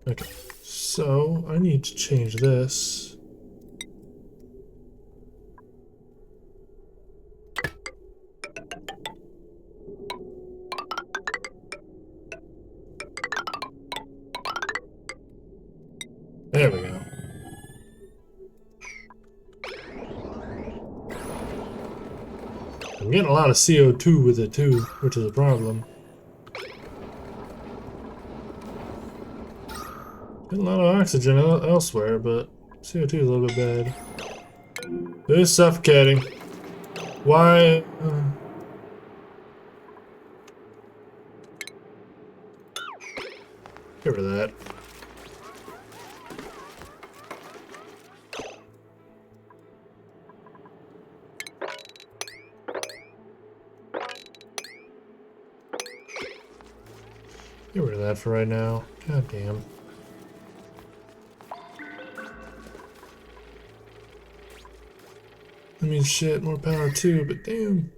Okay, so I need to change this. There we go. I'm getting a lot of CO2 with it too, which is a problem. Getting a lot of oxygen elsewhere, but CO2 is a little bit bad. It is suffocating. Why? Get rid of that. Get rid of that for right now. God damn. I mean, shit, more power too, but damn.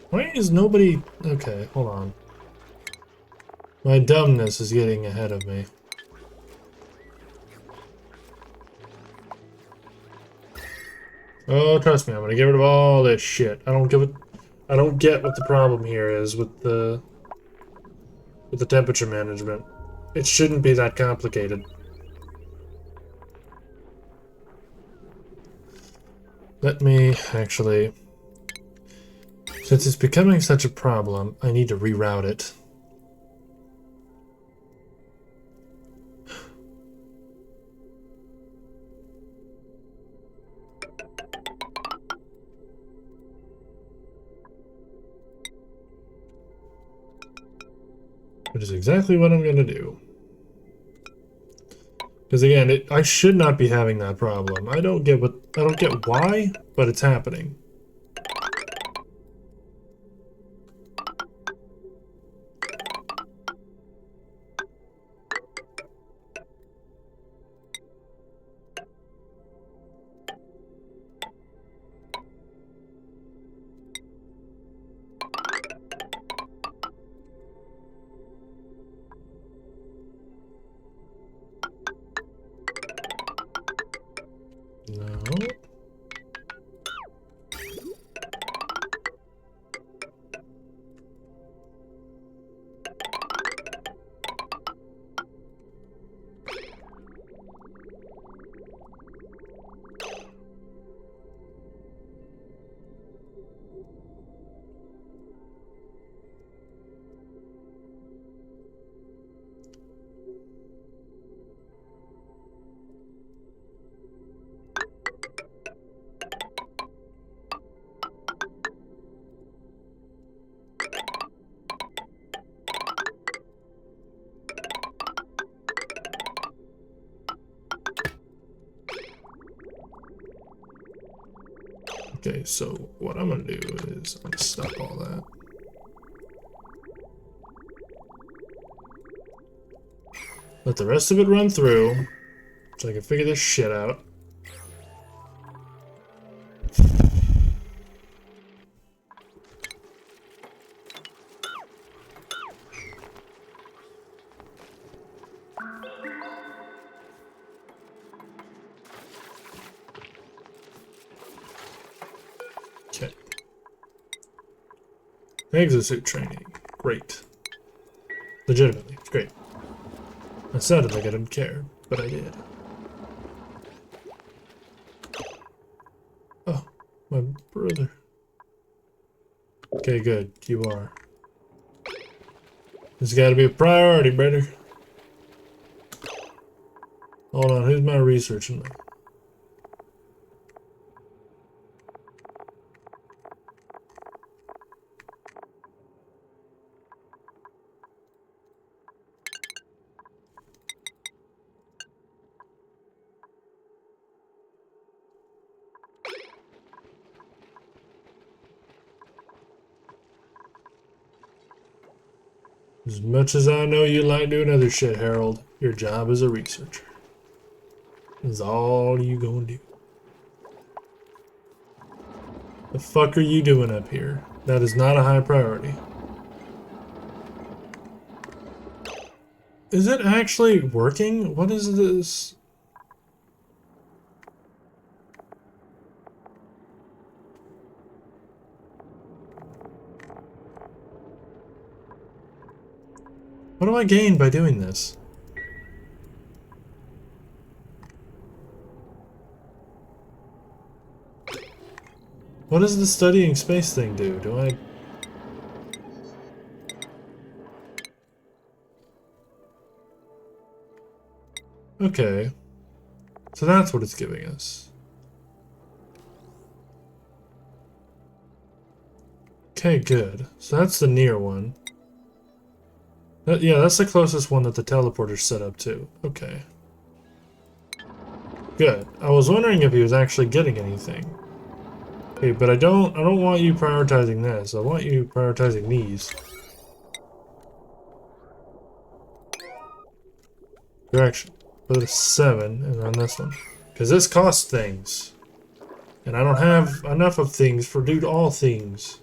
Why is nobody... okay, hold on. My dumbness is getting ahead of me. Oh, trust me, I'm gonna get rid of all this shit. I don't get what the problem here is with the temperature management. It shouldn't be that complicated. Let me actually... since it's becoming such a problem, I need to reroute it. Which is exactly what I'm gonna do. Because again, I should not be having that problem. I don't get why, but it's happening. No. Okay, so what I'm gonna do is I'm gonna stop all that. Let the rest of it run through, so I can figure this shit out. Okay. Exosuit training. Great. Legitimately, it's great. I sounded like I didn't care, but I did. Oh, my brother. Okay, good. You are. This has got to be a priority, brother. Hold on, who's my researching? As much as I know you like doing other shit, Harold, your job as a researcher is all you gonna do. The fuck are you doing up here? That is not a high priority. Is it actually working? What is this? What do I gain by doing this? What does the studying space thing do? Do I... Okay. So that's what it's giving us. Okay, good. So that's the near one. Yeah, that's the closest one that the teleporter's set up to. Okay. Good. I was wondering if he was actually getting anything. Okay, but I don't want you prioritizing this. I want you prioritizing these. Direction. Put a 7 and on this one. Because this costs things. And I don't have enough of things for do all things.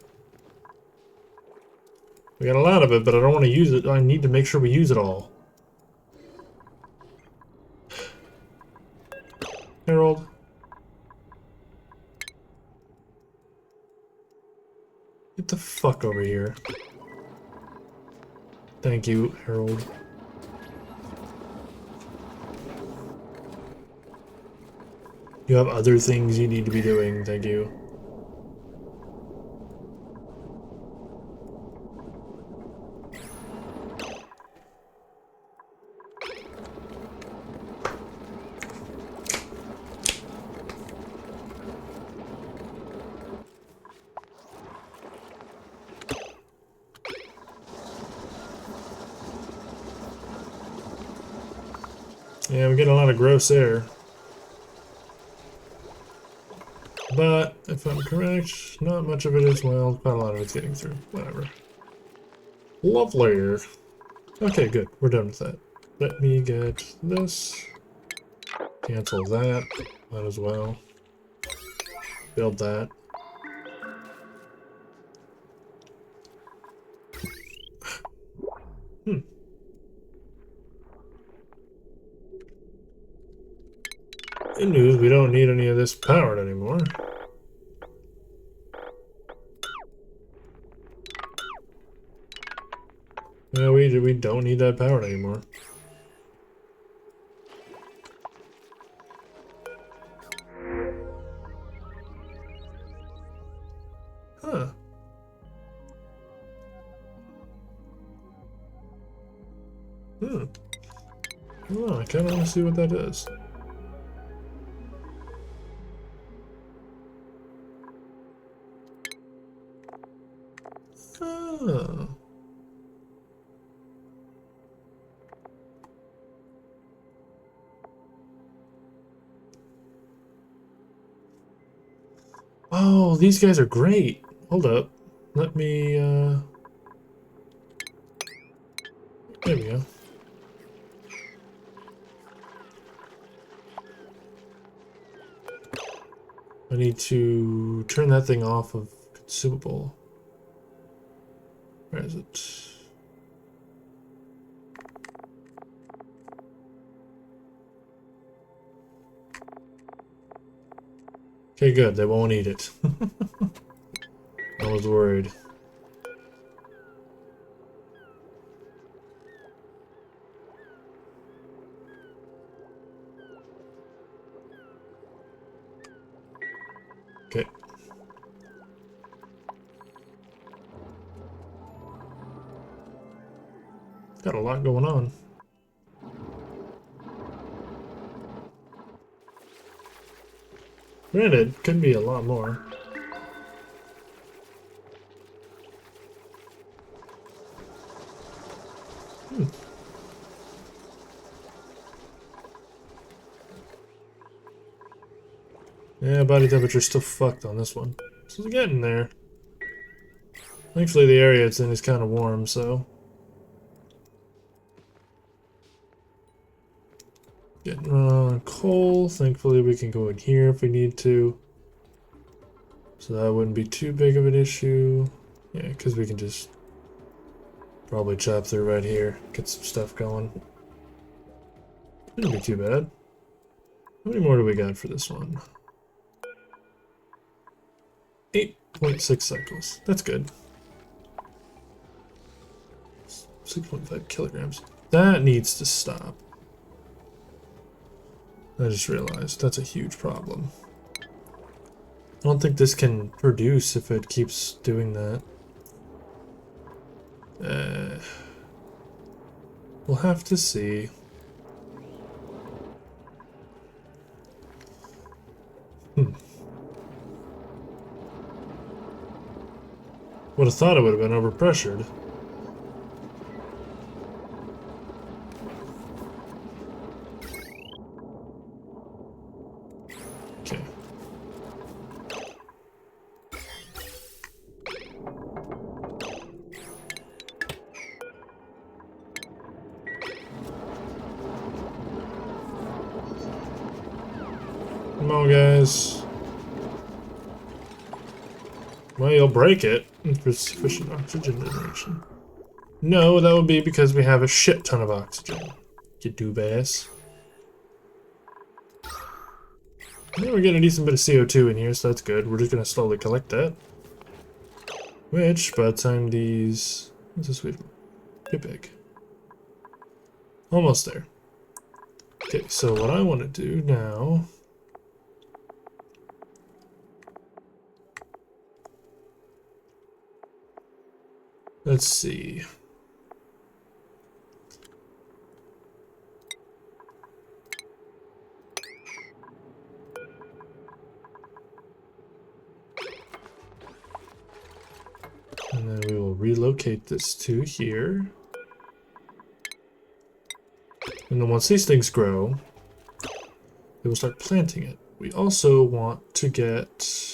We got a lot of it, but I don't want to use it. I need to make sure we use it all. Harold. Get the fuck over here. Thank you, Harold. You have other things you need to be doing, thank you. Yeah, we get a lot of gross air. But, if I'm correct, not much of it is wild, quite a lot of it's getting through. Whatever. Lovely. Okay, good. We're done with that. Let me get this. Cancel that. Might as well. Build that. Hmm. Good news, we don't need any of this powered anymore. No, we don't need that powered anymore. Huh. Hmm. Well, I kind of want to see what that is. Oh. Oh, these guys are great. Hold up. Let me, there we go. I need to turn that thing off of consumable. Where is it? Okay, good. They won't eat it. I was worried. Okay. Got a lot going on. Granted, could be a lot more. Yeah, body temperature's still fucked on this one. So it's getting there. Thankfully the area it's in is kind of warm, so... Getting on coal. Thankfully we can go in here if we need to. So that wouldn't be too big of an issue. Yeah, because we can just probably chop through right here. Get some stuff going. Shouldn't be too bad. How many more do we got for this one? 8.6 cycles. That's good. 6.5 kilograms. That needs to stop. I just realized that's a huge problem. I don't think this can produce if it keeps doing that. We'll have to see. Would have thought it would have been overpressured. Okay. Come on, guys. Well, you'll break it for sufficient oxygen generation. No, that would be because we have a shit ton of oxygen. You doobass. Yeah, we're getting a decent bit of CO2 in here, so that's good. We're just gonna slowly collect that. Which, by the time these... What's this we've... Too big. Almost there. Okay, so what I want to do now... Let's see. And then we will relocate this to here. And then once these things grow, we will start planting it. We also want to get...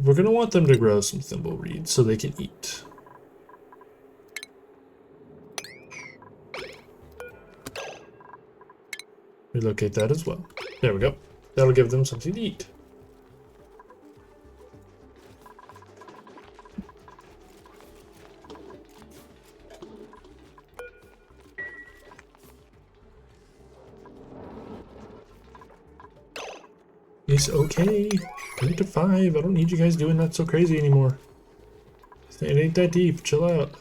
We're going to want them to grow some thimbleweed so they can eat. Relocate that as well. There we go. That'll give them something to eat. It's okay. Get to 5. I don't need you guys doing that so crazy anymore. It ain't that deep. Chill out.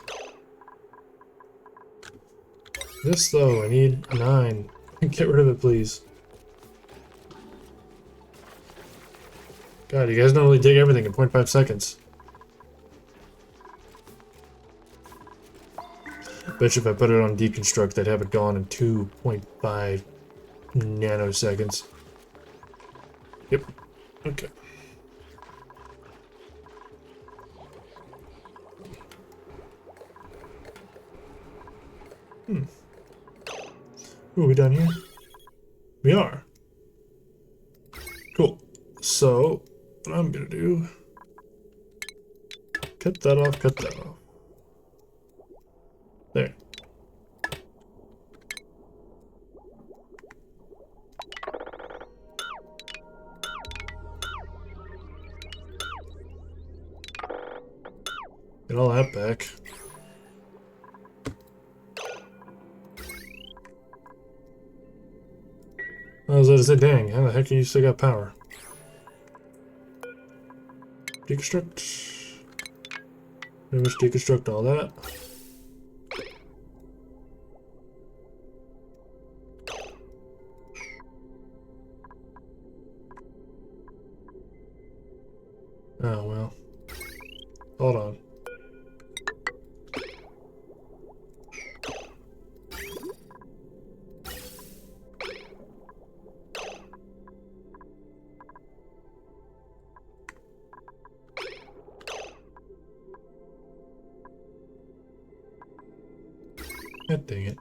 This though, I need a 9. Get rid of it, please. God, you guys normally dig everything in 0.5 seconds. Bet you if I put it on deconstruct, I'd have it gone in 2.5 nanoseconds. Yep. Okay. Ooh, are we done here? We are. Cool. So, what I'm gonna do... Cut that off, cut that off. There. Get all that back. I was about to say, dang, how the heck you still got power? Deconstruct. Pretty much deconstruct all that. Oh well. Hold on. God dang it.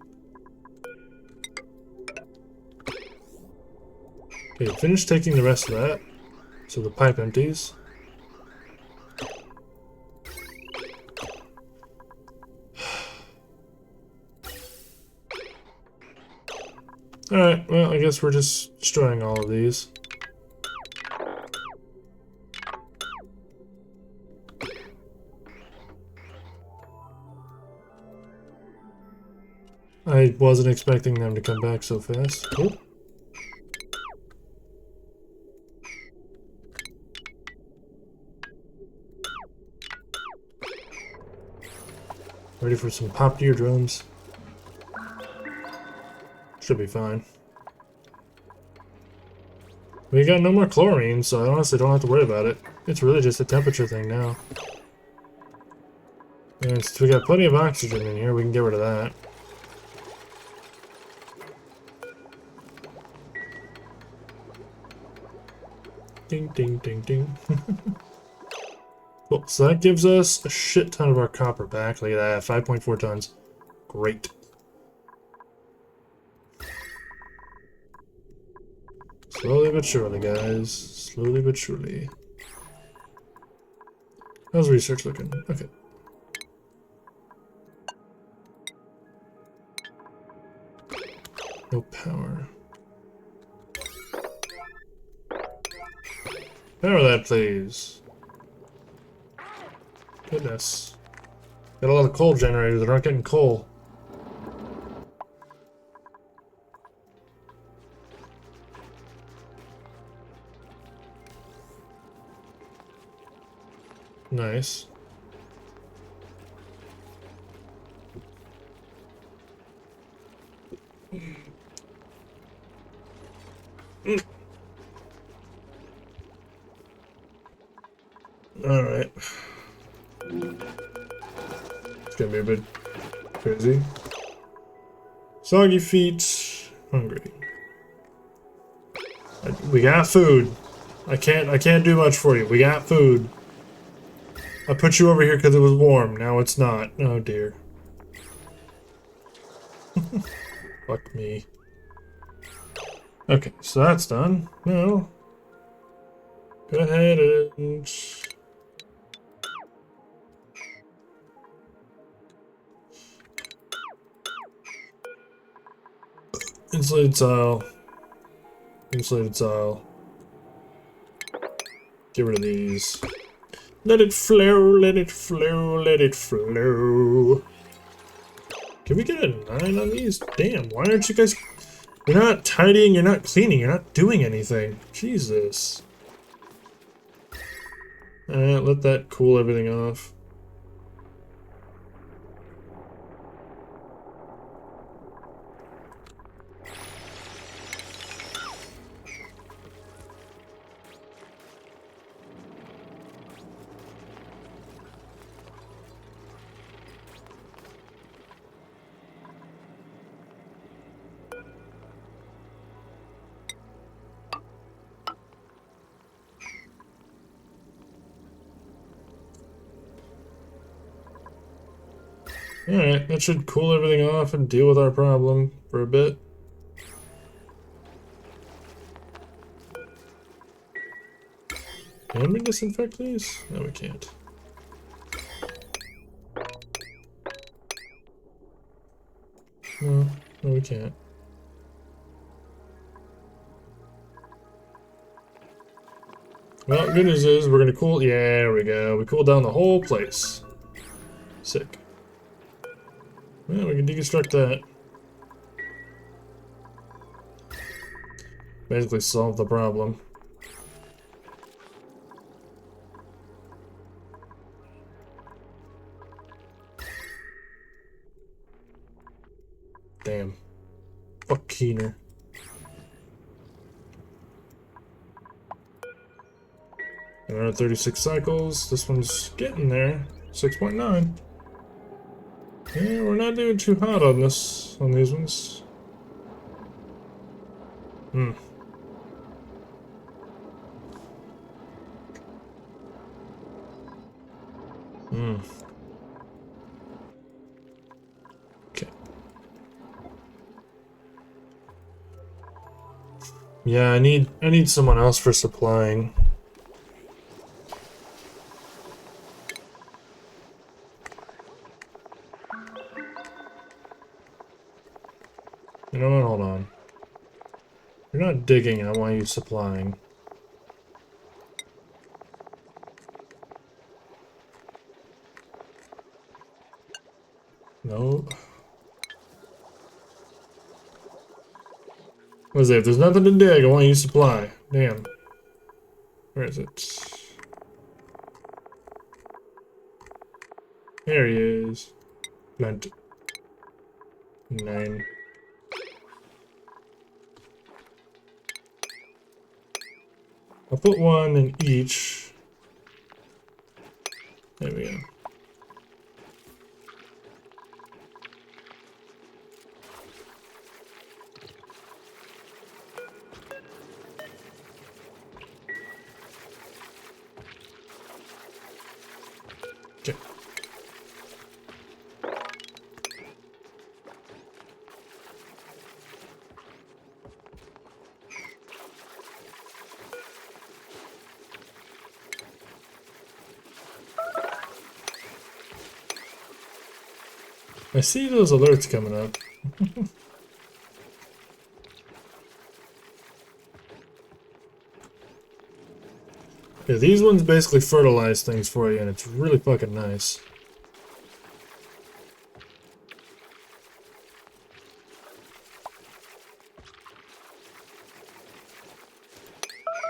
Okay, finish taking the rest of that. So the pipe empties. Alright, well, I guess we're just destroying all of these. I wasn't expecting them to come back so fast. Oh. Ready for some popped eardrums. Should be fine. We got no more chlorine, so I honestly don't have to worry about it. It's really just a temperature thing now. And since we got plenty of oxygen in here, we can get rid of that. Ding, ding, ding, ding. Cool, so that gives us a shit ton of our copper back. Look at that, 5.4 tons. Great. Slowly but surely, guys. Slowly but surely. How's research looking? Okay. No power. Power that, please. Goodness. Got a lot of coal generators that aren't getting coal. Nice. Alright. It's gonna be a bit crazy. Soggy feet. Hungry. We got food. I can't do much for you. We got food. I put you over here because it was warm. Now it's not. Oh dear. Fuck me. Okay, so that's done. Now, go ahead and... insulated tile. Insulated tile. Get rid of these. Let it flow, let it flow, let it flow. Can we get a 9 on these? Damn, why aren't you guys... You're not tidying, you're not cleaning, you're not doing anything. Jesus. Alright, let that cool everything off. Alright, that should cool everything off and deal with our problem for a bit. Can we disinfect these? No, we can't. No, no, we can't. Well, good news is we're gonna cool. Yeah, there we go. We cooled down the whole place. Sick. Well, we can deconstruct that. Basically solve the problem. Damn. Fuck Keener. Around 36 cycles. This one's getting there. 6.9. Yeah, we're not doing too hot on this, on these ones. Hmm. Hmm. Okay. Yeah, I need someone else for supplying. You know what? Hold on. You're not digging, I want you supplying. No. Let's see, if there's nothing to dig, I want you supply. Damn. Where is it? There he is. Plant. 9. I'll put one in each. There we go. Okay. I see those alerts coming up. Yeah, these ones basically fertilize things for you, and it's really fucking nice.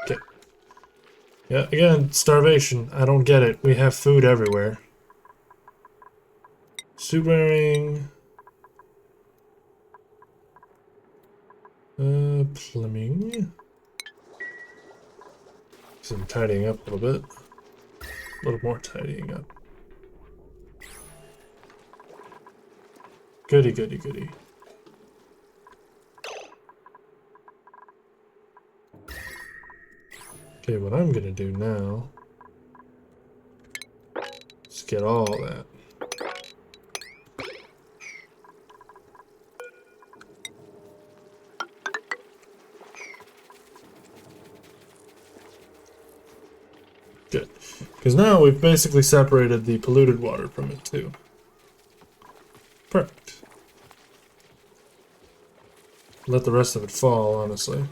Okay. Yeah, again, starvation. I don't get it. We have food everywhere. Suit wearing. Plumbing. Some tidying up a little bit. A little more tidying up. Goody, goody, goody. Okay, what I'm gonna do now is get all that. Good. Because now we've basically separated the polluted water from it too. Perfect. Let the rest of it fall, honestly.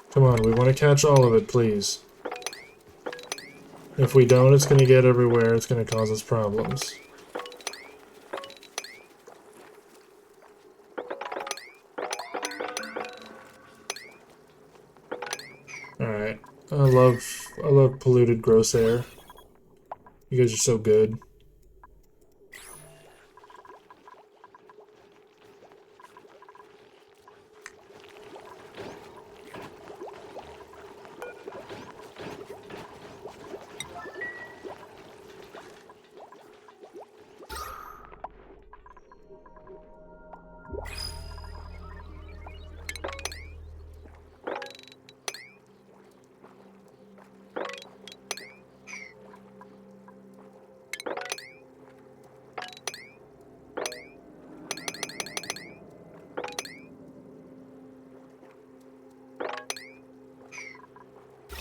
Come on, we want to catch all of it, please. If we don't, it's going to get everywhere. It's going to cause us problems. Alright. I love polluted gross air. You guys are so good.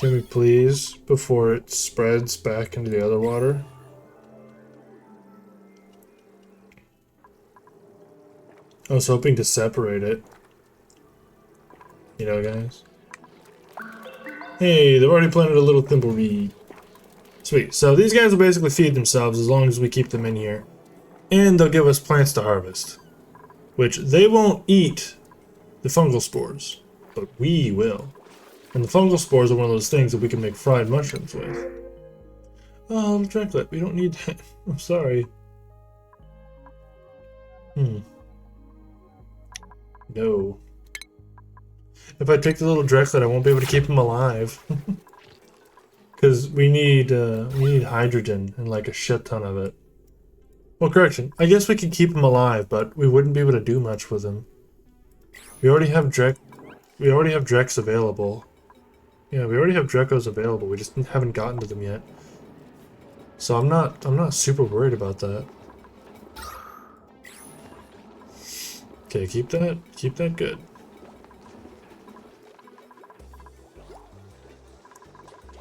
Can we please, before it spreads back into the other water? I was hoping to separate it. You know, guys? Hey, they've already planted a little thimbleweed. Sweet. So these guys will basically feed themselves as long as we keep them in here. And they'll give us plants to harvest. Which they won't eat the fungal spores. But we will. And the fungal spores are one of those things that we can make fried mushrooms with. Oh, Draclet, we don't need that. I'm sorry. No. If I take the little Draclet, I won't be able to keep him alive. Because we need hydrogen and like a shit ton of it. Well, correction. I guess we could keep him alive, but we wouldn't be able to do much with him. We already have Drex available. Yeah, we already have Drecos available. We just haven't gotten to them yet. So I'm not super worried about that. Okay, keep that good.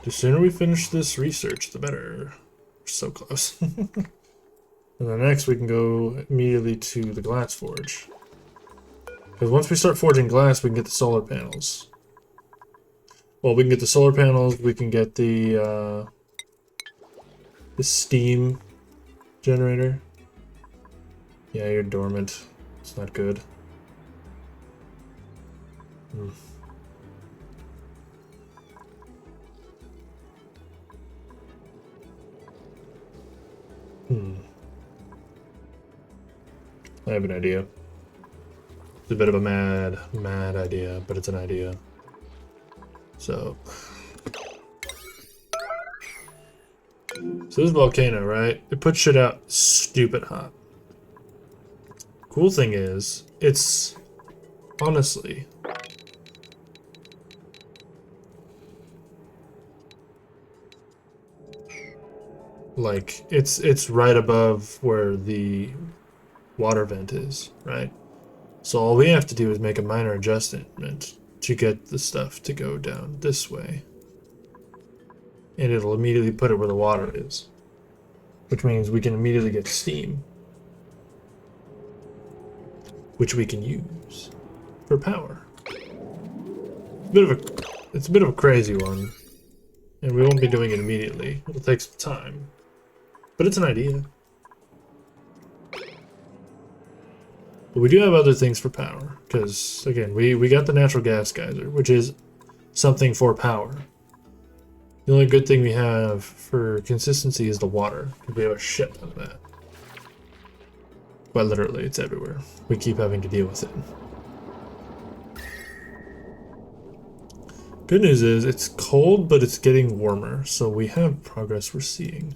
The sooner we finish this research, the better. We're so close. And then next we can go immediately to the glass forge. Because once we start forging glass, we can get the solar panels. Well, we can get the solar panels, we can get the steam generator. Yeah, you're dormant. It's not good. I have an idea. It's a bit of a mad idea, but it's an idea. So this volcano, right? It puts shit out stupid hot. Cool thing is, it's honestly like it's right above where the water vent is, right? So all we have to do is make a minor adjustment to get the stuff to go down this way. And it'll immediately put it where the water is. Which means we can immediately get steam. Which we can use for power. It's a bit of a crazy one. And we won't be doing it immediately. It'll take some time. But it's an idea. But we do have other things for power, because, again, we got the natural gas geyser, which is something for power. The only good thing we have for consistency is the water, because we have a shit ton of that. But literally, it's everywhere. We keep having to deal with it. Good news is, it's cold, but it's getting warmer, so we have progress we're seeing.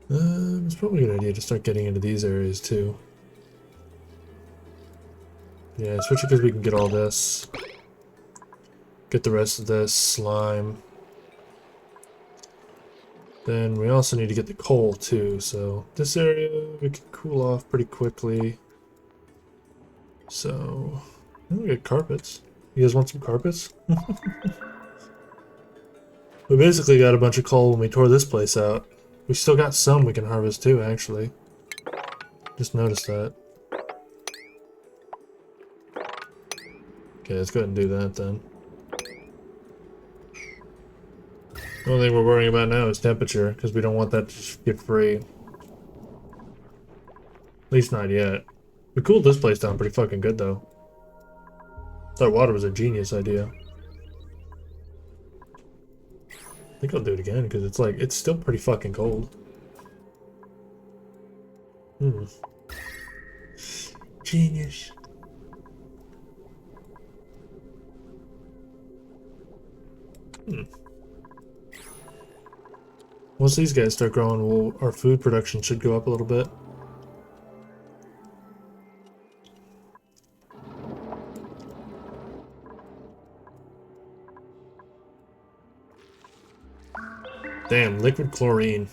It's probably a good idea to start getting into these areas too. Yeah, especially because we can get all this. Get the rest of this slime. Then we also need to get the coal too, so this area we can cool off pretty quickly. So, we get carpets. You guys want some carpets? We basically got a bunch of coal when we tore this place out. We still got some we can harvest too, actually. Just noticed that. Okay, let's go ahead and do that then. The only thing we're worrying about now is temperature, because we don't want that to just get free. At least not yet. We cooled this place down pretty fucking good though. That water was a genius idea. I think I'll do it again because it's like, it's still pretty fucking cold. Genius. Once these guys start growing, our food production should go up a little bit. Damn, liquid chlorine.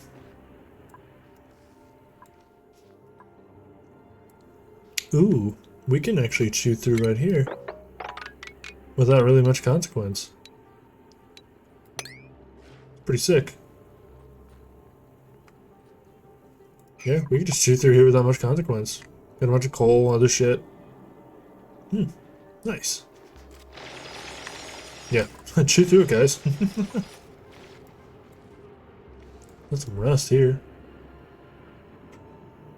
Ooh, we can actually chew through right here without really much consequence. Pretty sick. Yeah, we can just chew through here without much consequence. Got a bunch of coal, other shit. Nice. Yeah, chew through it, guys. Got some rust here.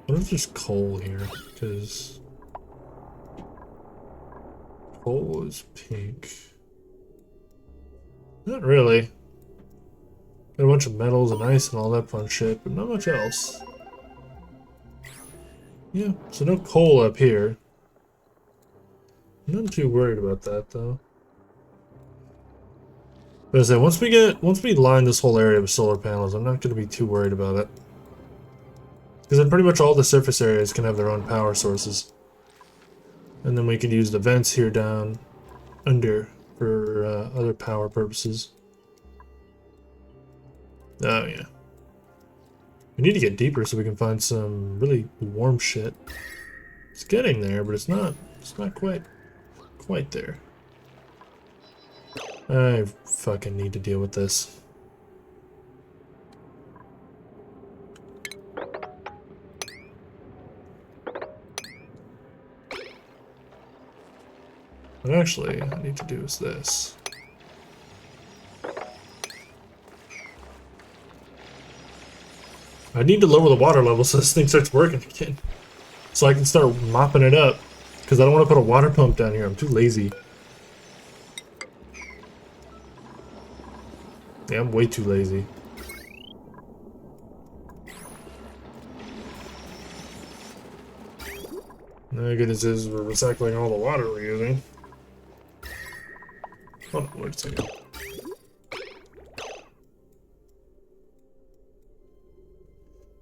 What if there's coal here? Because coal is pink. Not really. Got a bunch of metals and ice and all that fun shit, but not much else. Yeah, so no coal up here. I'm not too worried about that though. But as I say, once we line this whole area with solar panels, I'm not going to be too worried about it. Because then pretty much all the surface areas can have their own power sources. And then we could use the vents here down under for other power purposes. Oh yeah. We need to get deeper so we can find some really warm shit. It's getting there, but it's not quite there. I fucking need to deal with this. What actually I need to do is this. I need to lower the water level so this thing starts working again. So I can start mopping it up. Because I don't want to put a water pump down here. I'm too lazy. Yeah, I'm way too lazy. The goodness is we're recycling all the water we're using. Hold on, wait a second.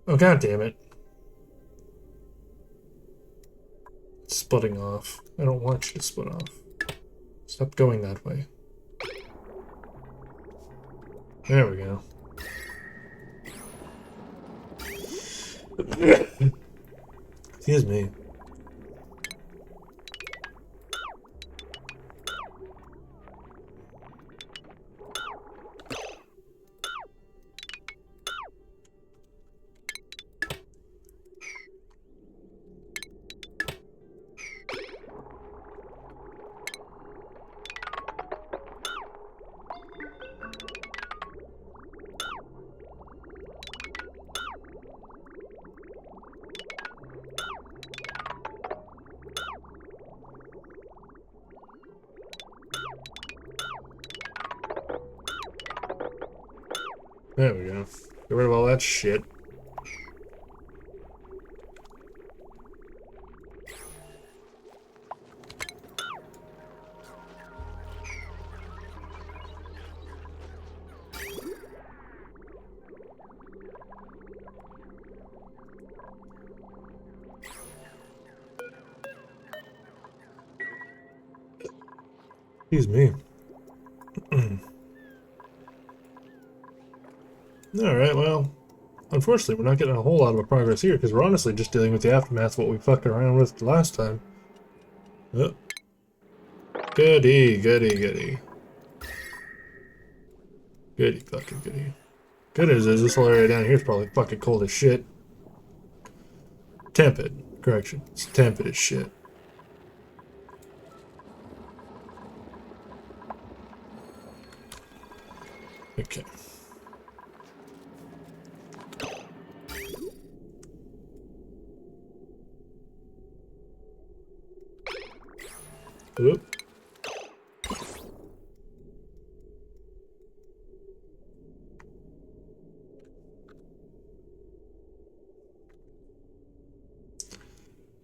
Oh, god damn it. It's splitting off. I don't want you to split off. Stop going that way. There we go. Excuse me. There we go. Get rid of all that shit. Excuse me. Alright, well, unfortunately we're not getting a whole lot of progress here because we're honestly just dealing with the aftermath of what we fucked around with the last time. Oh. Goody, goody, goody. Goody fucking goody. Good news is this whole area down here is probably fucking cold as shit. Tepid. Correction. It's tepid as shit. Okay. Whoop.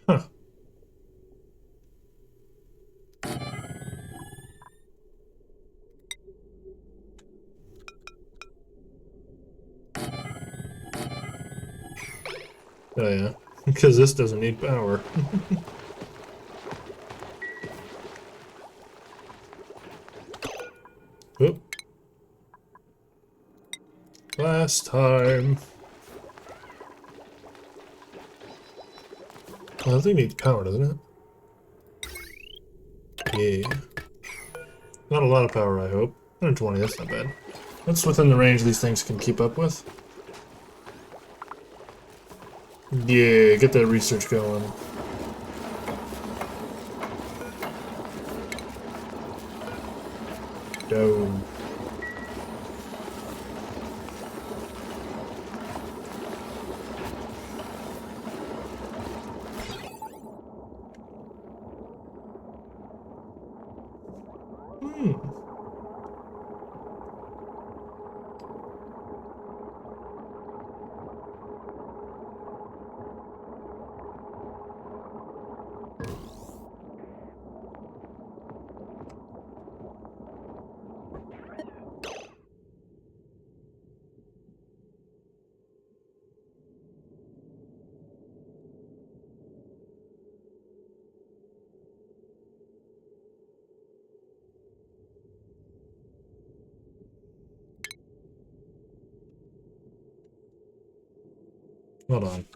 Huh. Oh yeah. Because this doesn't need power. Whoop. Last time. Well, that thing needs power, doesn't it? Yeah. Not a lot of power, I hope. 120, that's not bad. That's within the range these things can keep up with. Yeah, get that research going. Down. Hold on.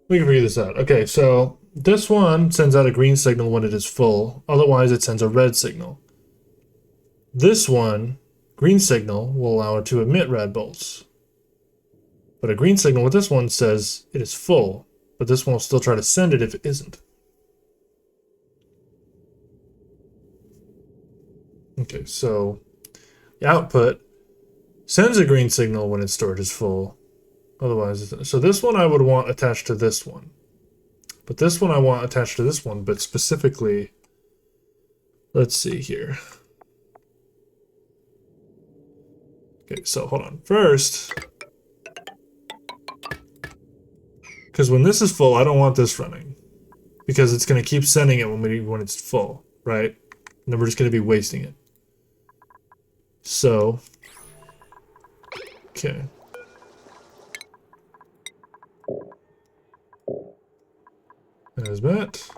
We can figure this out. Okay, so this one sends out a green signal when it is full. Otherwise, it sends a red signal. This one, green signal, will allow it to emit red bolts. But a green signal with this one says it is full, but this one will still try to send it if it isn't. Okay, so the output sends a green signal when its storage is full. Otherwise, so this one I would want attached to this one. But this one I want attached to this one, but specifically, let's see here. Okay, so hold on. First, because when this is full, I don't want this running. Because it's going to keep sending it when it's full, right? And then we're just going to be wasting it. So, okay. There's that.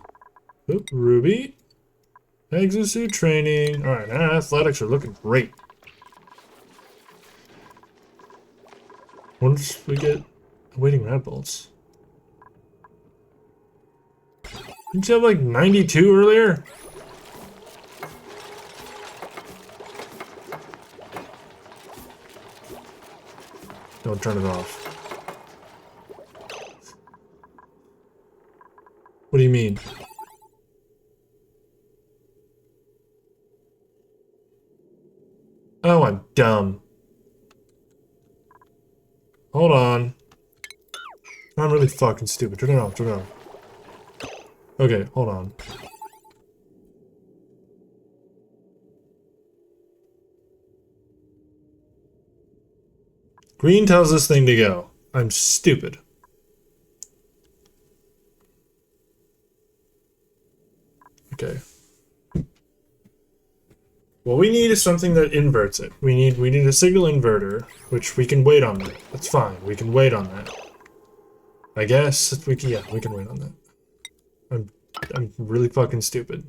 Oop, Ruby. Exosuit training. Alright, our athletics are looking great. Once we get awaiting red bolts. Didn't you have like 92 earlier? Don't turn it off. What do you mean? Oh, I'm dumb. Hold on. I'm really fucking stupid. Turn it off, turn it off. Okay, hold on. Green tells this thing to go. I'm stupid. Okay. What we need is something that inverts it. We need a signal inverter, which we can wait on that. That's fine. We can wait on that. I guess we can, yeah, we can wait on that. I'm really fucking stupid.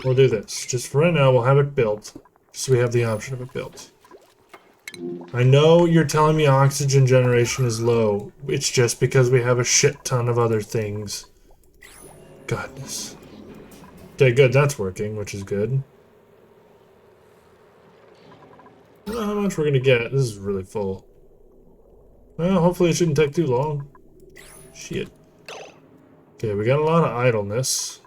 We'll do this. Just for right now, we'll have it built. So we have the option of it built. I know you're telling me oxygen generation is low. It's just because we have a shit ton of other things. Goodness. Okay, good. That's working, which is good. I don't know how much we're gonna get. This is really full. Well, hopefully it shouldn't take too long. Shit. Okay, we got a lot of idleness.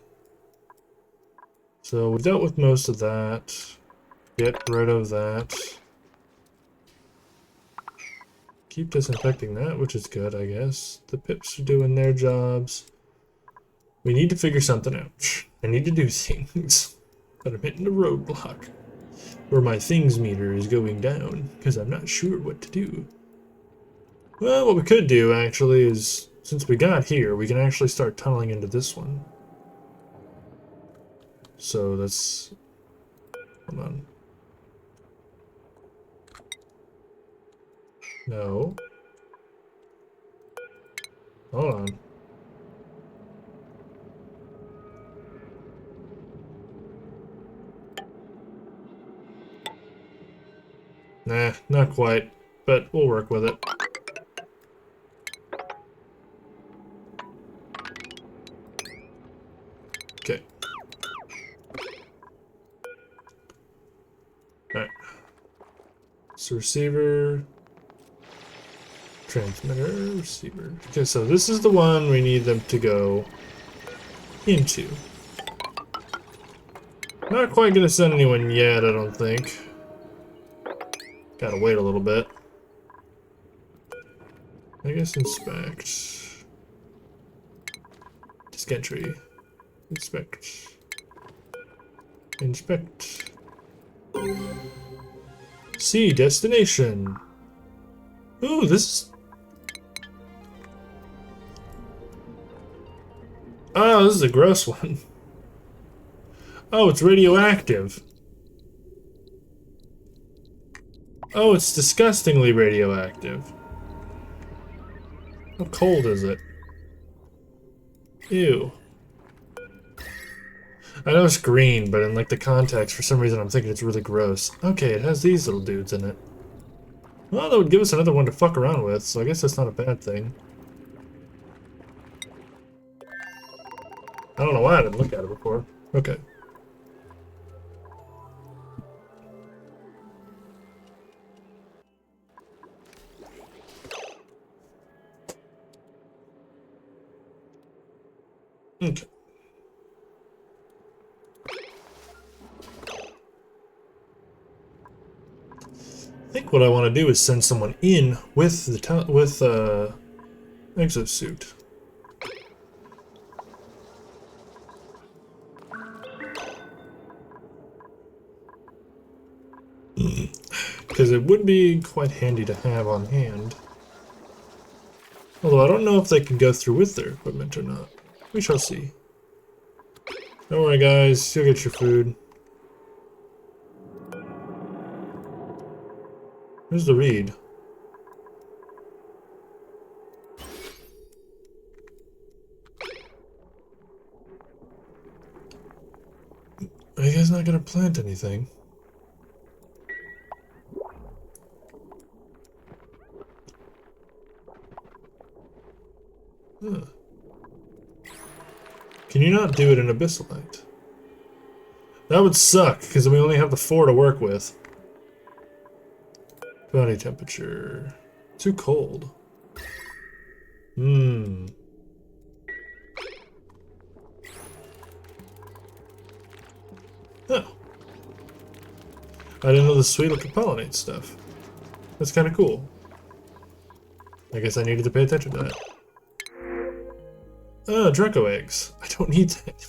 So we dealt with most of that. Get rid of that. Keep disinfecting that, which is good, I guess. The pips are doing their jobs. We need to figure something out. I need to do things. But I'm hitting a roadblock. Where my things meter is going down. Because I'm not sure what to do. Well, what we could do, actually, is... Since we got here, we can actually start tunneling into this one. So that's... Hold on. No. Hold on. Nah, not quite. But we'll work with it. Okay. Alright. So receiver, transmitter, receiver. Okay, so this is the one we need them to go into. Not quite gonna send anyone yet, I don't think. Gotta wait a little bit. I guess inspect. Disk entry. Inspect. Inspect. See destination. Ooh, this is... Oh, this is a gross one. Oh, it's radioactive. Oh, it's disgustingly radioactive. How cold is it? Ew. I know it's green, but in like the context, for some reason I'm thinking it's really gross. Okay, it has these little dudes in it. Well, that would give us another one to fuck around with, so I guess that's not a bad thing. I don't know why I didn't look at it before. Okay. Okay. I think what I want to do is send someone in with the exosuit. Because it would be quite handy to have on hand. Although I don't know if they can go through with their equipment or not. We shall see. Don't worry guys, you'll get your food. Where's the reed? Are you guys not gonna plant anything? Huh. Can you not do it in Abyssalite? That would suck, because we only have the 4 to work with. Body temperature. Too cold. Hmm. Oh. I didn't know the sweet could pollinate stuff. That's kind of cool. I guess I needed to pay attention to that. Draco eggs. I don't need that.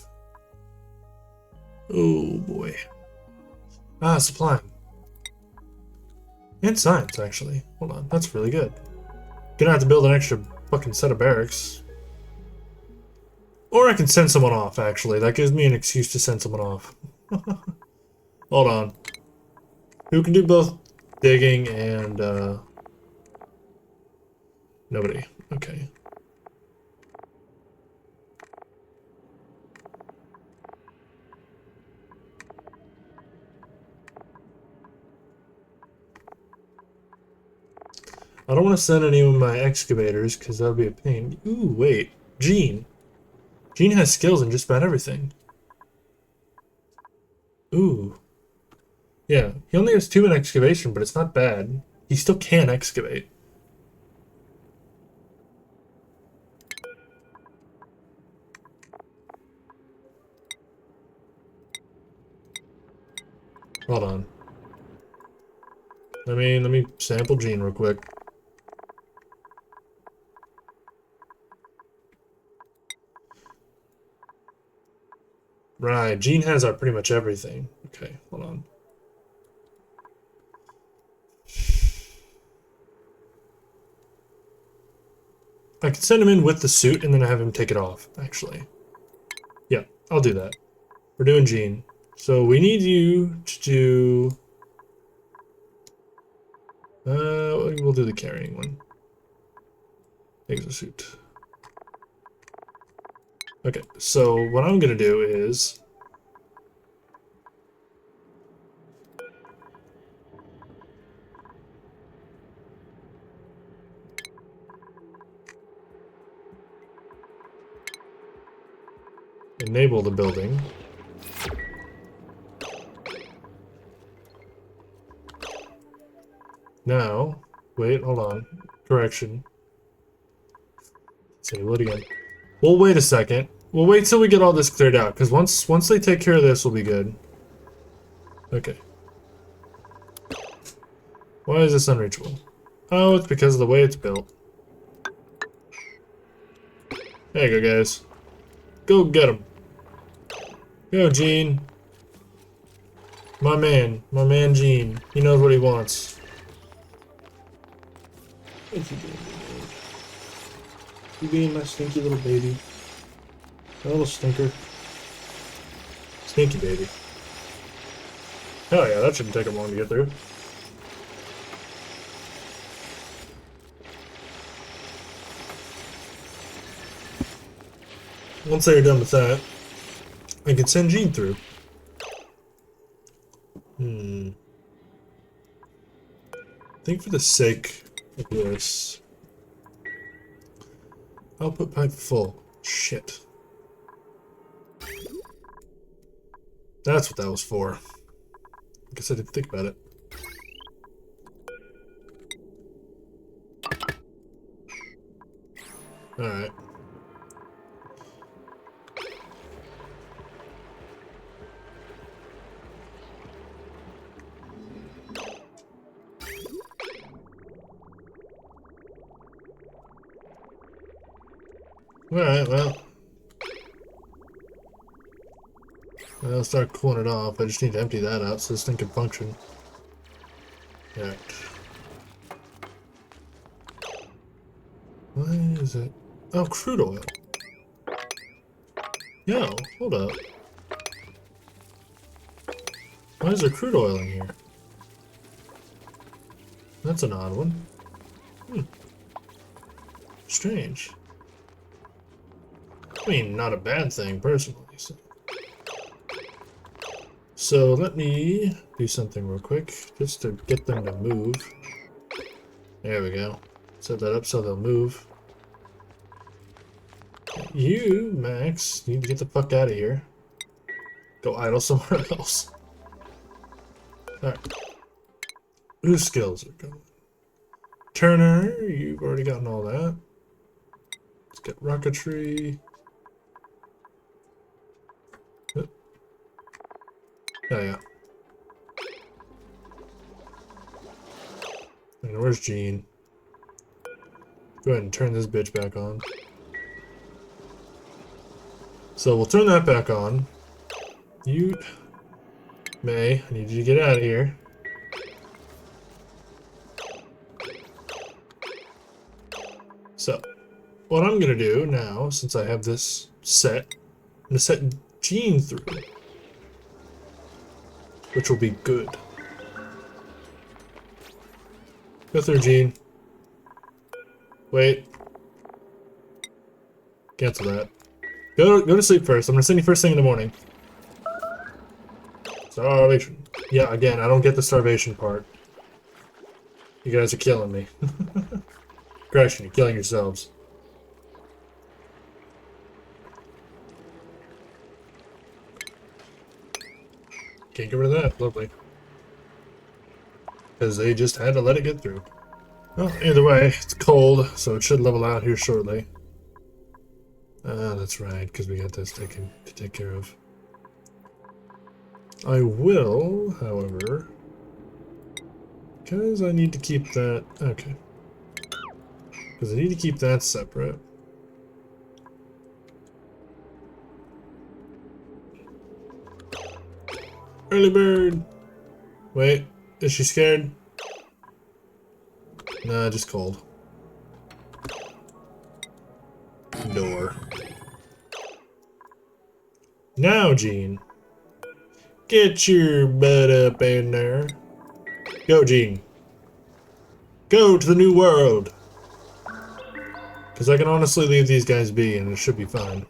Oh boy. Supplying. And science, actually. Hold on, that's really good. Gonna have to build an extra fucking set of barracks. Or I can send someone off, actually. That gives me an excuse to send someone off. Hold on. Who can do both digging and, nobody. Okay. I don't want to send any of my excavators, because that would be a pain. Ooh, wait. Gene. Gene has skills in just about everything. Ooh. Yeah, he only has 2 in excavation, but it's not bad. He still can excavate. Hold on. Let me sample Gene real quick. Right, Gene has our pretty much everything. Okay, hold on. I could send him in with the suit and then have him take it off, actually. Yeah, I'll do that. We're doing Gene. So we need you to do... we'll do the carrying one. Exosuit. Okay, so what I'm gonna do is... enable the building. Now, wait, hold on. Correction. Disable it again. We'll wait a second. We'll wait till we get all this cleared out, because once they take care of this, we'll be good. Okay. Why is this unreachable? Oh, it's because of the way it's built. There you go, guys. Go get him. Go, Gene. My man Gene. He knows what he wants. What's he doing, baby? You being my stinky little baby. My little stinker. Stinky baby. Hell yeah, that shouldn't take him long to get through. Once they're done with that, I can send Gene through. I think for the sake of this, output pipe full. Shit. That's what that was for. I guess I didn't think about it. Alright. Alright, well. I'll start cooling it off. I just need to empty that out so this thing can function. Alright. Why is it? Oh, crude oil. Yo, hold up. Why is there crude oil in here? That's an odd one. Strange. I mean, not a bad thing, personally. So let me do something real quick, just to get them to move. There we go. Set that up so they'll move. You, Max, need to get the fuck out of here. Go idle somewhere else. Alright. Whose skills are going? Turner, you've already gotten all that. Let's get rocketry. Oh yeah. And where's Gene? Go ahead and turn this bitch back on. So we'll turn that back on. You, May, I need you to get out of here. So, what I'm gonna do now, since I have this set, I'm gonna set Gene through, which will be good. Go through, Gene. Wait. Cancel that. Go to sleep first. I'm gonna send you first thing in the morning. Starvation. Yeah, again, I don't get the starvation part. You guys are killing me. Crashing, you're killing yourselves. Can't get rid of that. Lovely. Because they just had to let it get through. Well, either way, it's cold, so it should level out here shortly. That's right, because we got this to take care of. I will, however, because I need to keep that... Okay. Because I need to keep that separate. Early bird! Wait, is she scared? Nah, just cold. Door. Now, Gene. Get your butt up in there. Go, Gene. Go to the new world. Because I can honestly leave these guys be and it should be fine.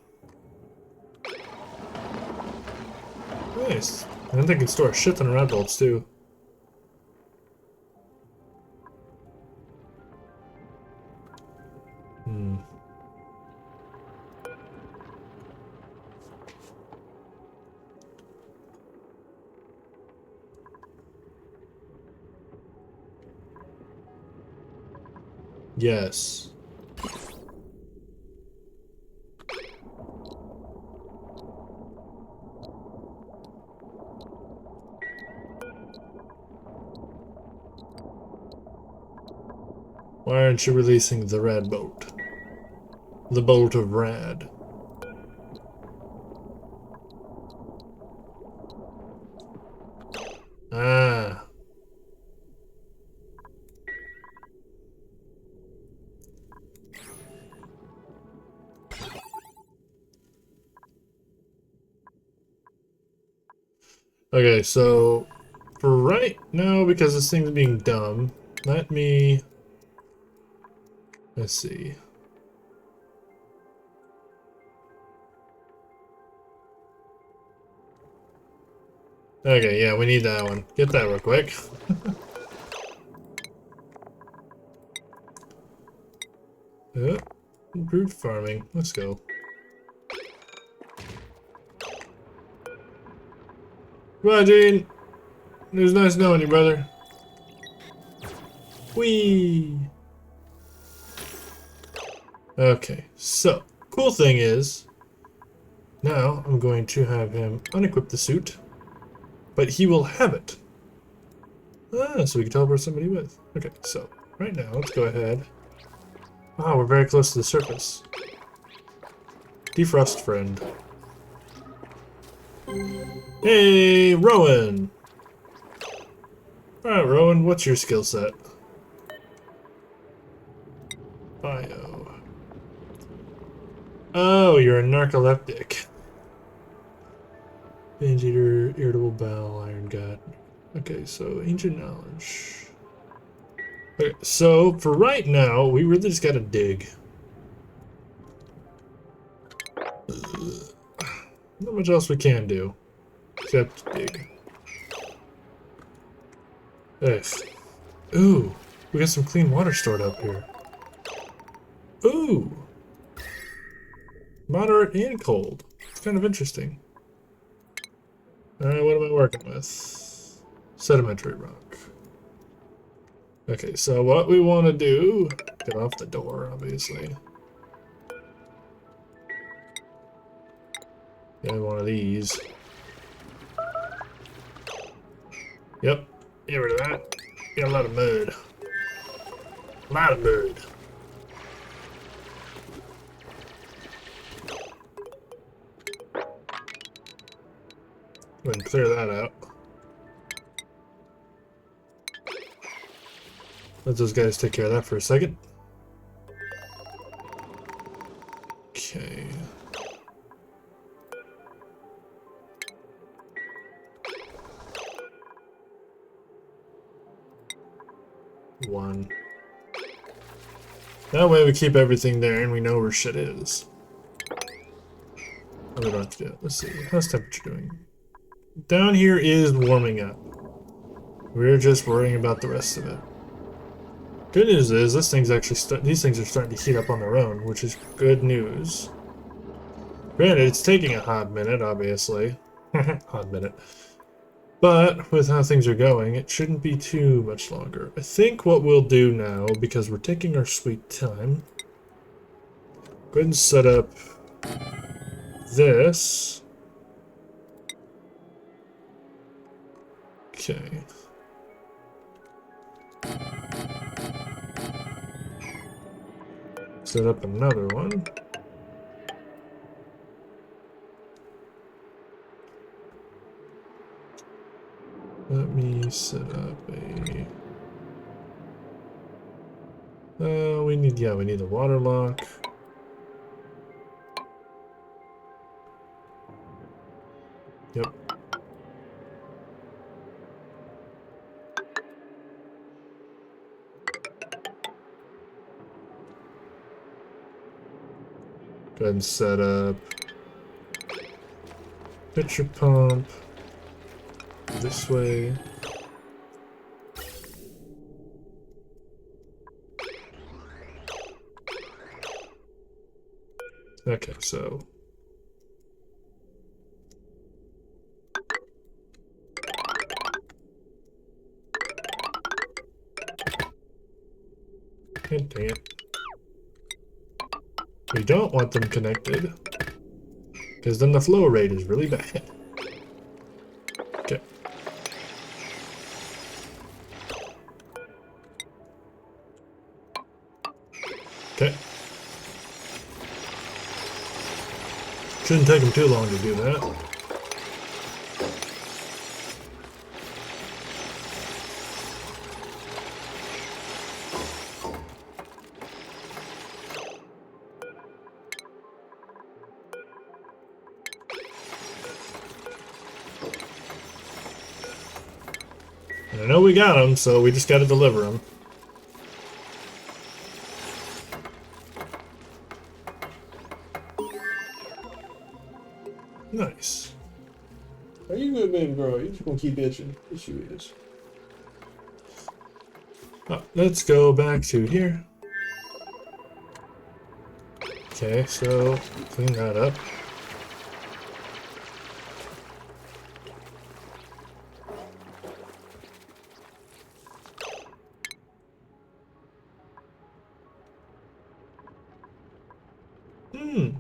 Nice. And they can store a shit ton of red bolts too. Yes. Why aren't you releasing the red bolt? The bolt of rad. Ah. Okay, so for right now, because this thing's being dumb, let me... Let's see. Okay, yeah, we need that one. Get that real quick. Improved farming. Let's go. Bye, Gene. It was nice knowing you, brother. Whee! Okay, so, cool thing is, now I'm going to have him unequip the suit, but he will have it. Ah, so we can teleport somebody with. Okay, so, right now, let's go ahead. Wow, we're very close to the surface. Defrost friend. Hey, Rowan! Alright, Rowan, what's your skill set? Bio. Oh, you're a narcoleptic. Binge eater, irritable bowel, iron gut. Okay, so ancient knowledge. Okay, so for right now, we really just gotta dig. Not much else we can do, except dig. Ugh. Ooh, we got some clean water stored up here. Ooh! Moderate and cold. It's kind of interesting. Alright, what am I working with? Sedimentary rock. Okay, so what we want to do... Get off the door, obviously. Get one of these. Yep, get rid of that. Got a lot of mud. A lot of mud. Go ahead and clear that out. Let those guys take care of that for a second. Okay. One. That way we keep everything there and we know where shit is. Oh, we don't have to do it. Let's see. How's temperature doing? Down here is warming up. We're just worrying about the rest of it. Good news is this thing's actually these things are starting to heat up on their own, which is good news. Granted, it's taking a hot minute, obviously. Hot minute. But with how things are going, it shouldn't be too much longer. I think what we'll do now, because we're taking our sweet time, go ahead and set up this. Okay. Set up another one. Let me set up a... we need a water lock. Yep. Go ahead and set up pitcher pump this way. Okay, so dang it. We don't want them connected, because then the flow rate is really bad. Okay. Okay. Shouldn't take them too long to do that. I know we got them, so we just got to deliver them. Nice. Are you good, baby girl? You just gonna keep itching. Yes, you is. Let's go back to here. Okay, so clean that up. Hmm.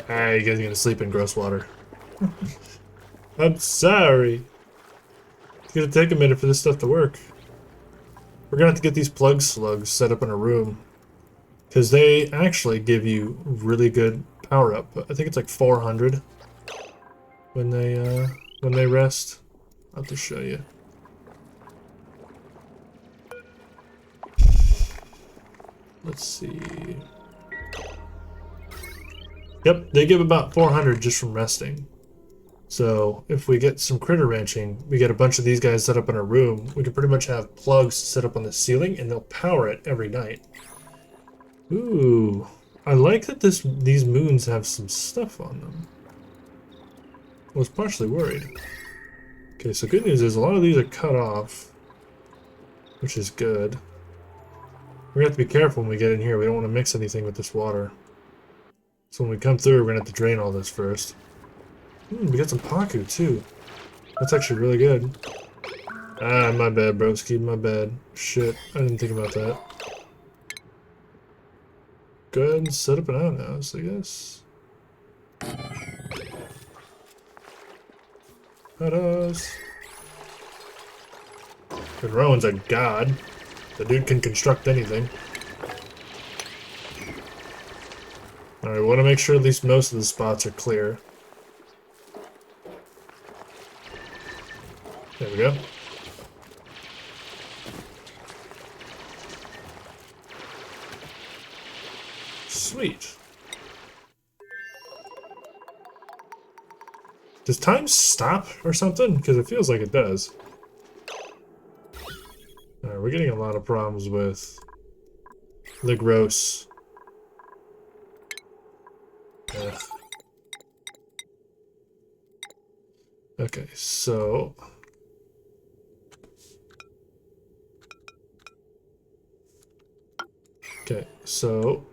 Ah, you guys are gonna sleep in gross water. I'm sorry. It's gonna take a minute for this stuff to work. We're gonna have to get these plug slugs set up in a room. Because they actually give you really good power up. I think it's like 400 when they rest. I'll have to show you. Let's see. Yep, they give about 400 just from resting. So if we get some critter ranching, we get a bunch of these guys set up in a room, we can pretty much have plugs set up on the ceiling and they'll power it every night. Ooh, I like that these moons have some stuff on them. I was partially worried. Okay, so good news is a lot of these are cut off, which is good. We're gonna have to be careful when we get in here. We don't want to mix anything with this water. So when we come through, we're gonna have to drain all this first. We got some Paku too. That's actually really good. Ah, my bad, broski, my bad. Shit, I didn't think about that. Go ahead and set up an outhouse, I guess. Outhouse. And Rowan's a god. The dude can construct anything. Alright, we want to make sure at least most of the spots are clear. There we go. Sweet. Does time stop or something? Because it feels like it does. Alright, we're getting a lot of problems with the gross. Ugh. Okay, so... Okay, so...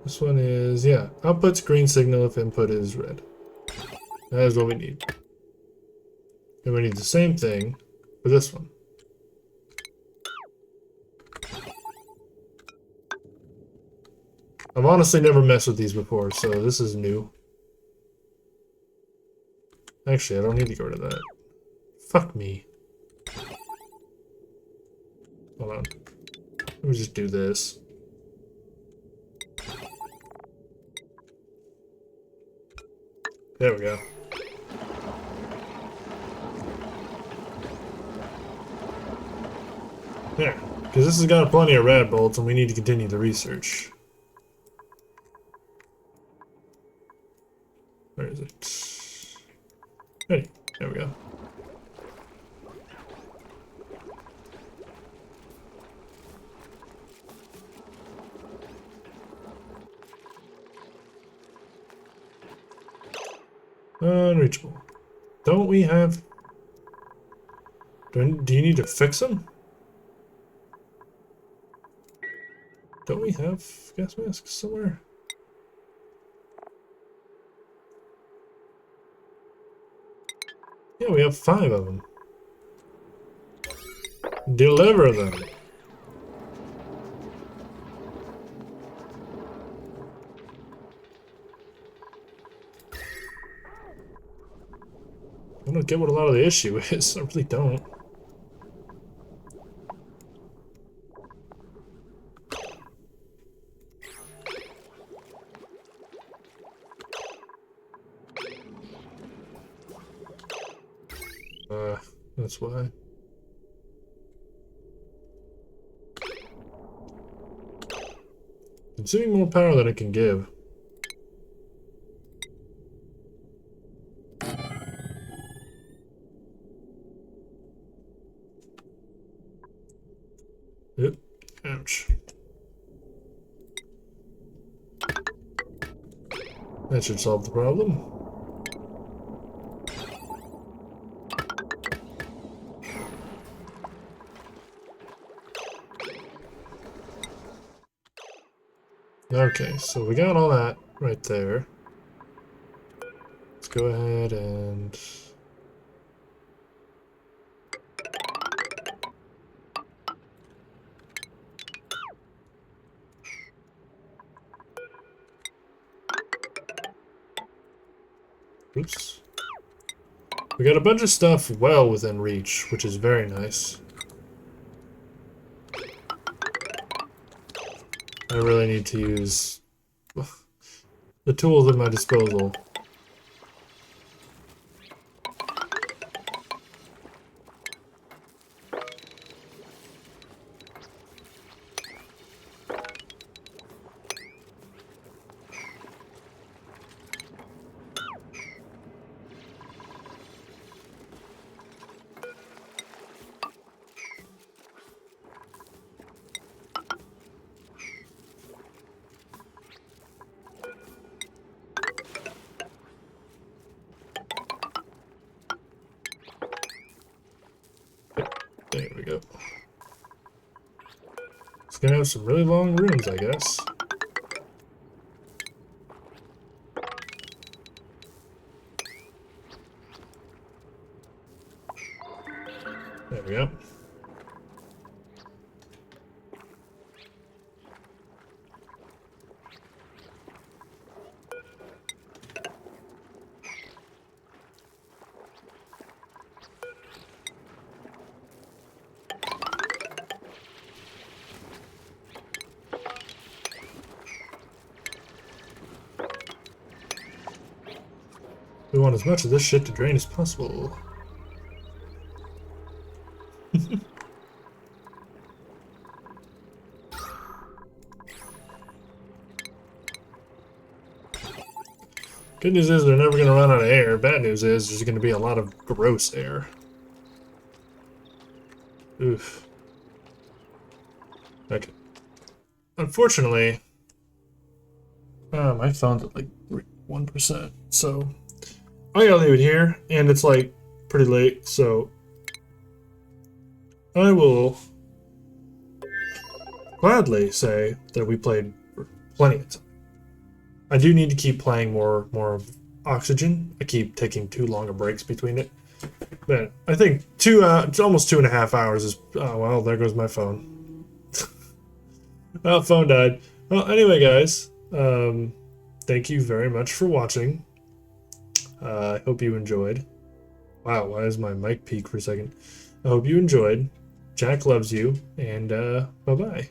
This one is, yeah, output's green signal if input is red. That is what we need. And we need the same thing for this one. I've honestly never messed with these before, so this is new. Actually, I don't need to go to that. Fuck me. Hold on. Let me just do this. There we go. There. Because this has got plenty of rad bolts and we need to continue the research. Where is it? Ready. There we go. Unreachable. Don't we have... Do you need to fix them? Don't we have gas masks somewhere? Yeah, we have 5 of them. Deliver them. I don't get what a lot of the issue is. I really don't. That's why. Consuming more power than it can give. Yep. Ouch. That should solve the problem. Okay, so we got all that right there. Let's go ahead and... Oops. We got a bunch of stuff well within reach, which is very nice. I really need to use the tools at my disposal. There we go. It's gonna have some really long rooms, I guess. There we go. We want as much of this shit to drain as possible. Good news is they're never going to run out of air. Bad news is there's going to be a lot of gross air. Oof. Okay. Unfortunately, my phone's at like 1%, so I gotta leave it here, and it's like pretty late, so I will gladly say that we played for plenty of time. I do need to keep playing more of Oxygen. I keep taking too long of breaks between it. But I think it's almost 2.5 hours is, oh well, there goes my phone. Oh, phone died. Well, anyway, guys, thank you very much for watching. I hope you enjoyed. Wow, why is my mic peak for a second? I hope you enjoyed. Jack loves you, and bye-bye.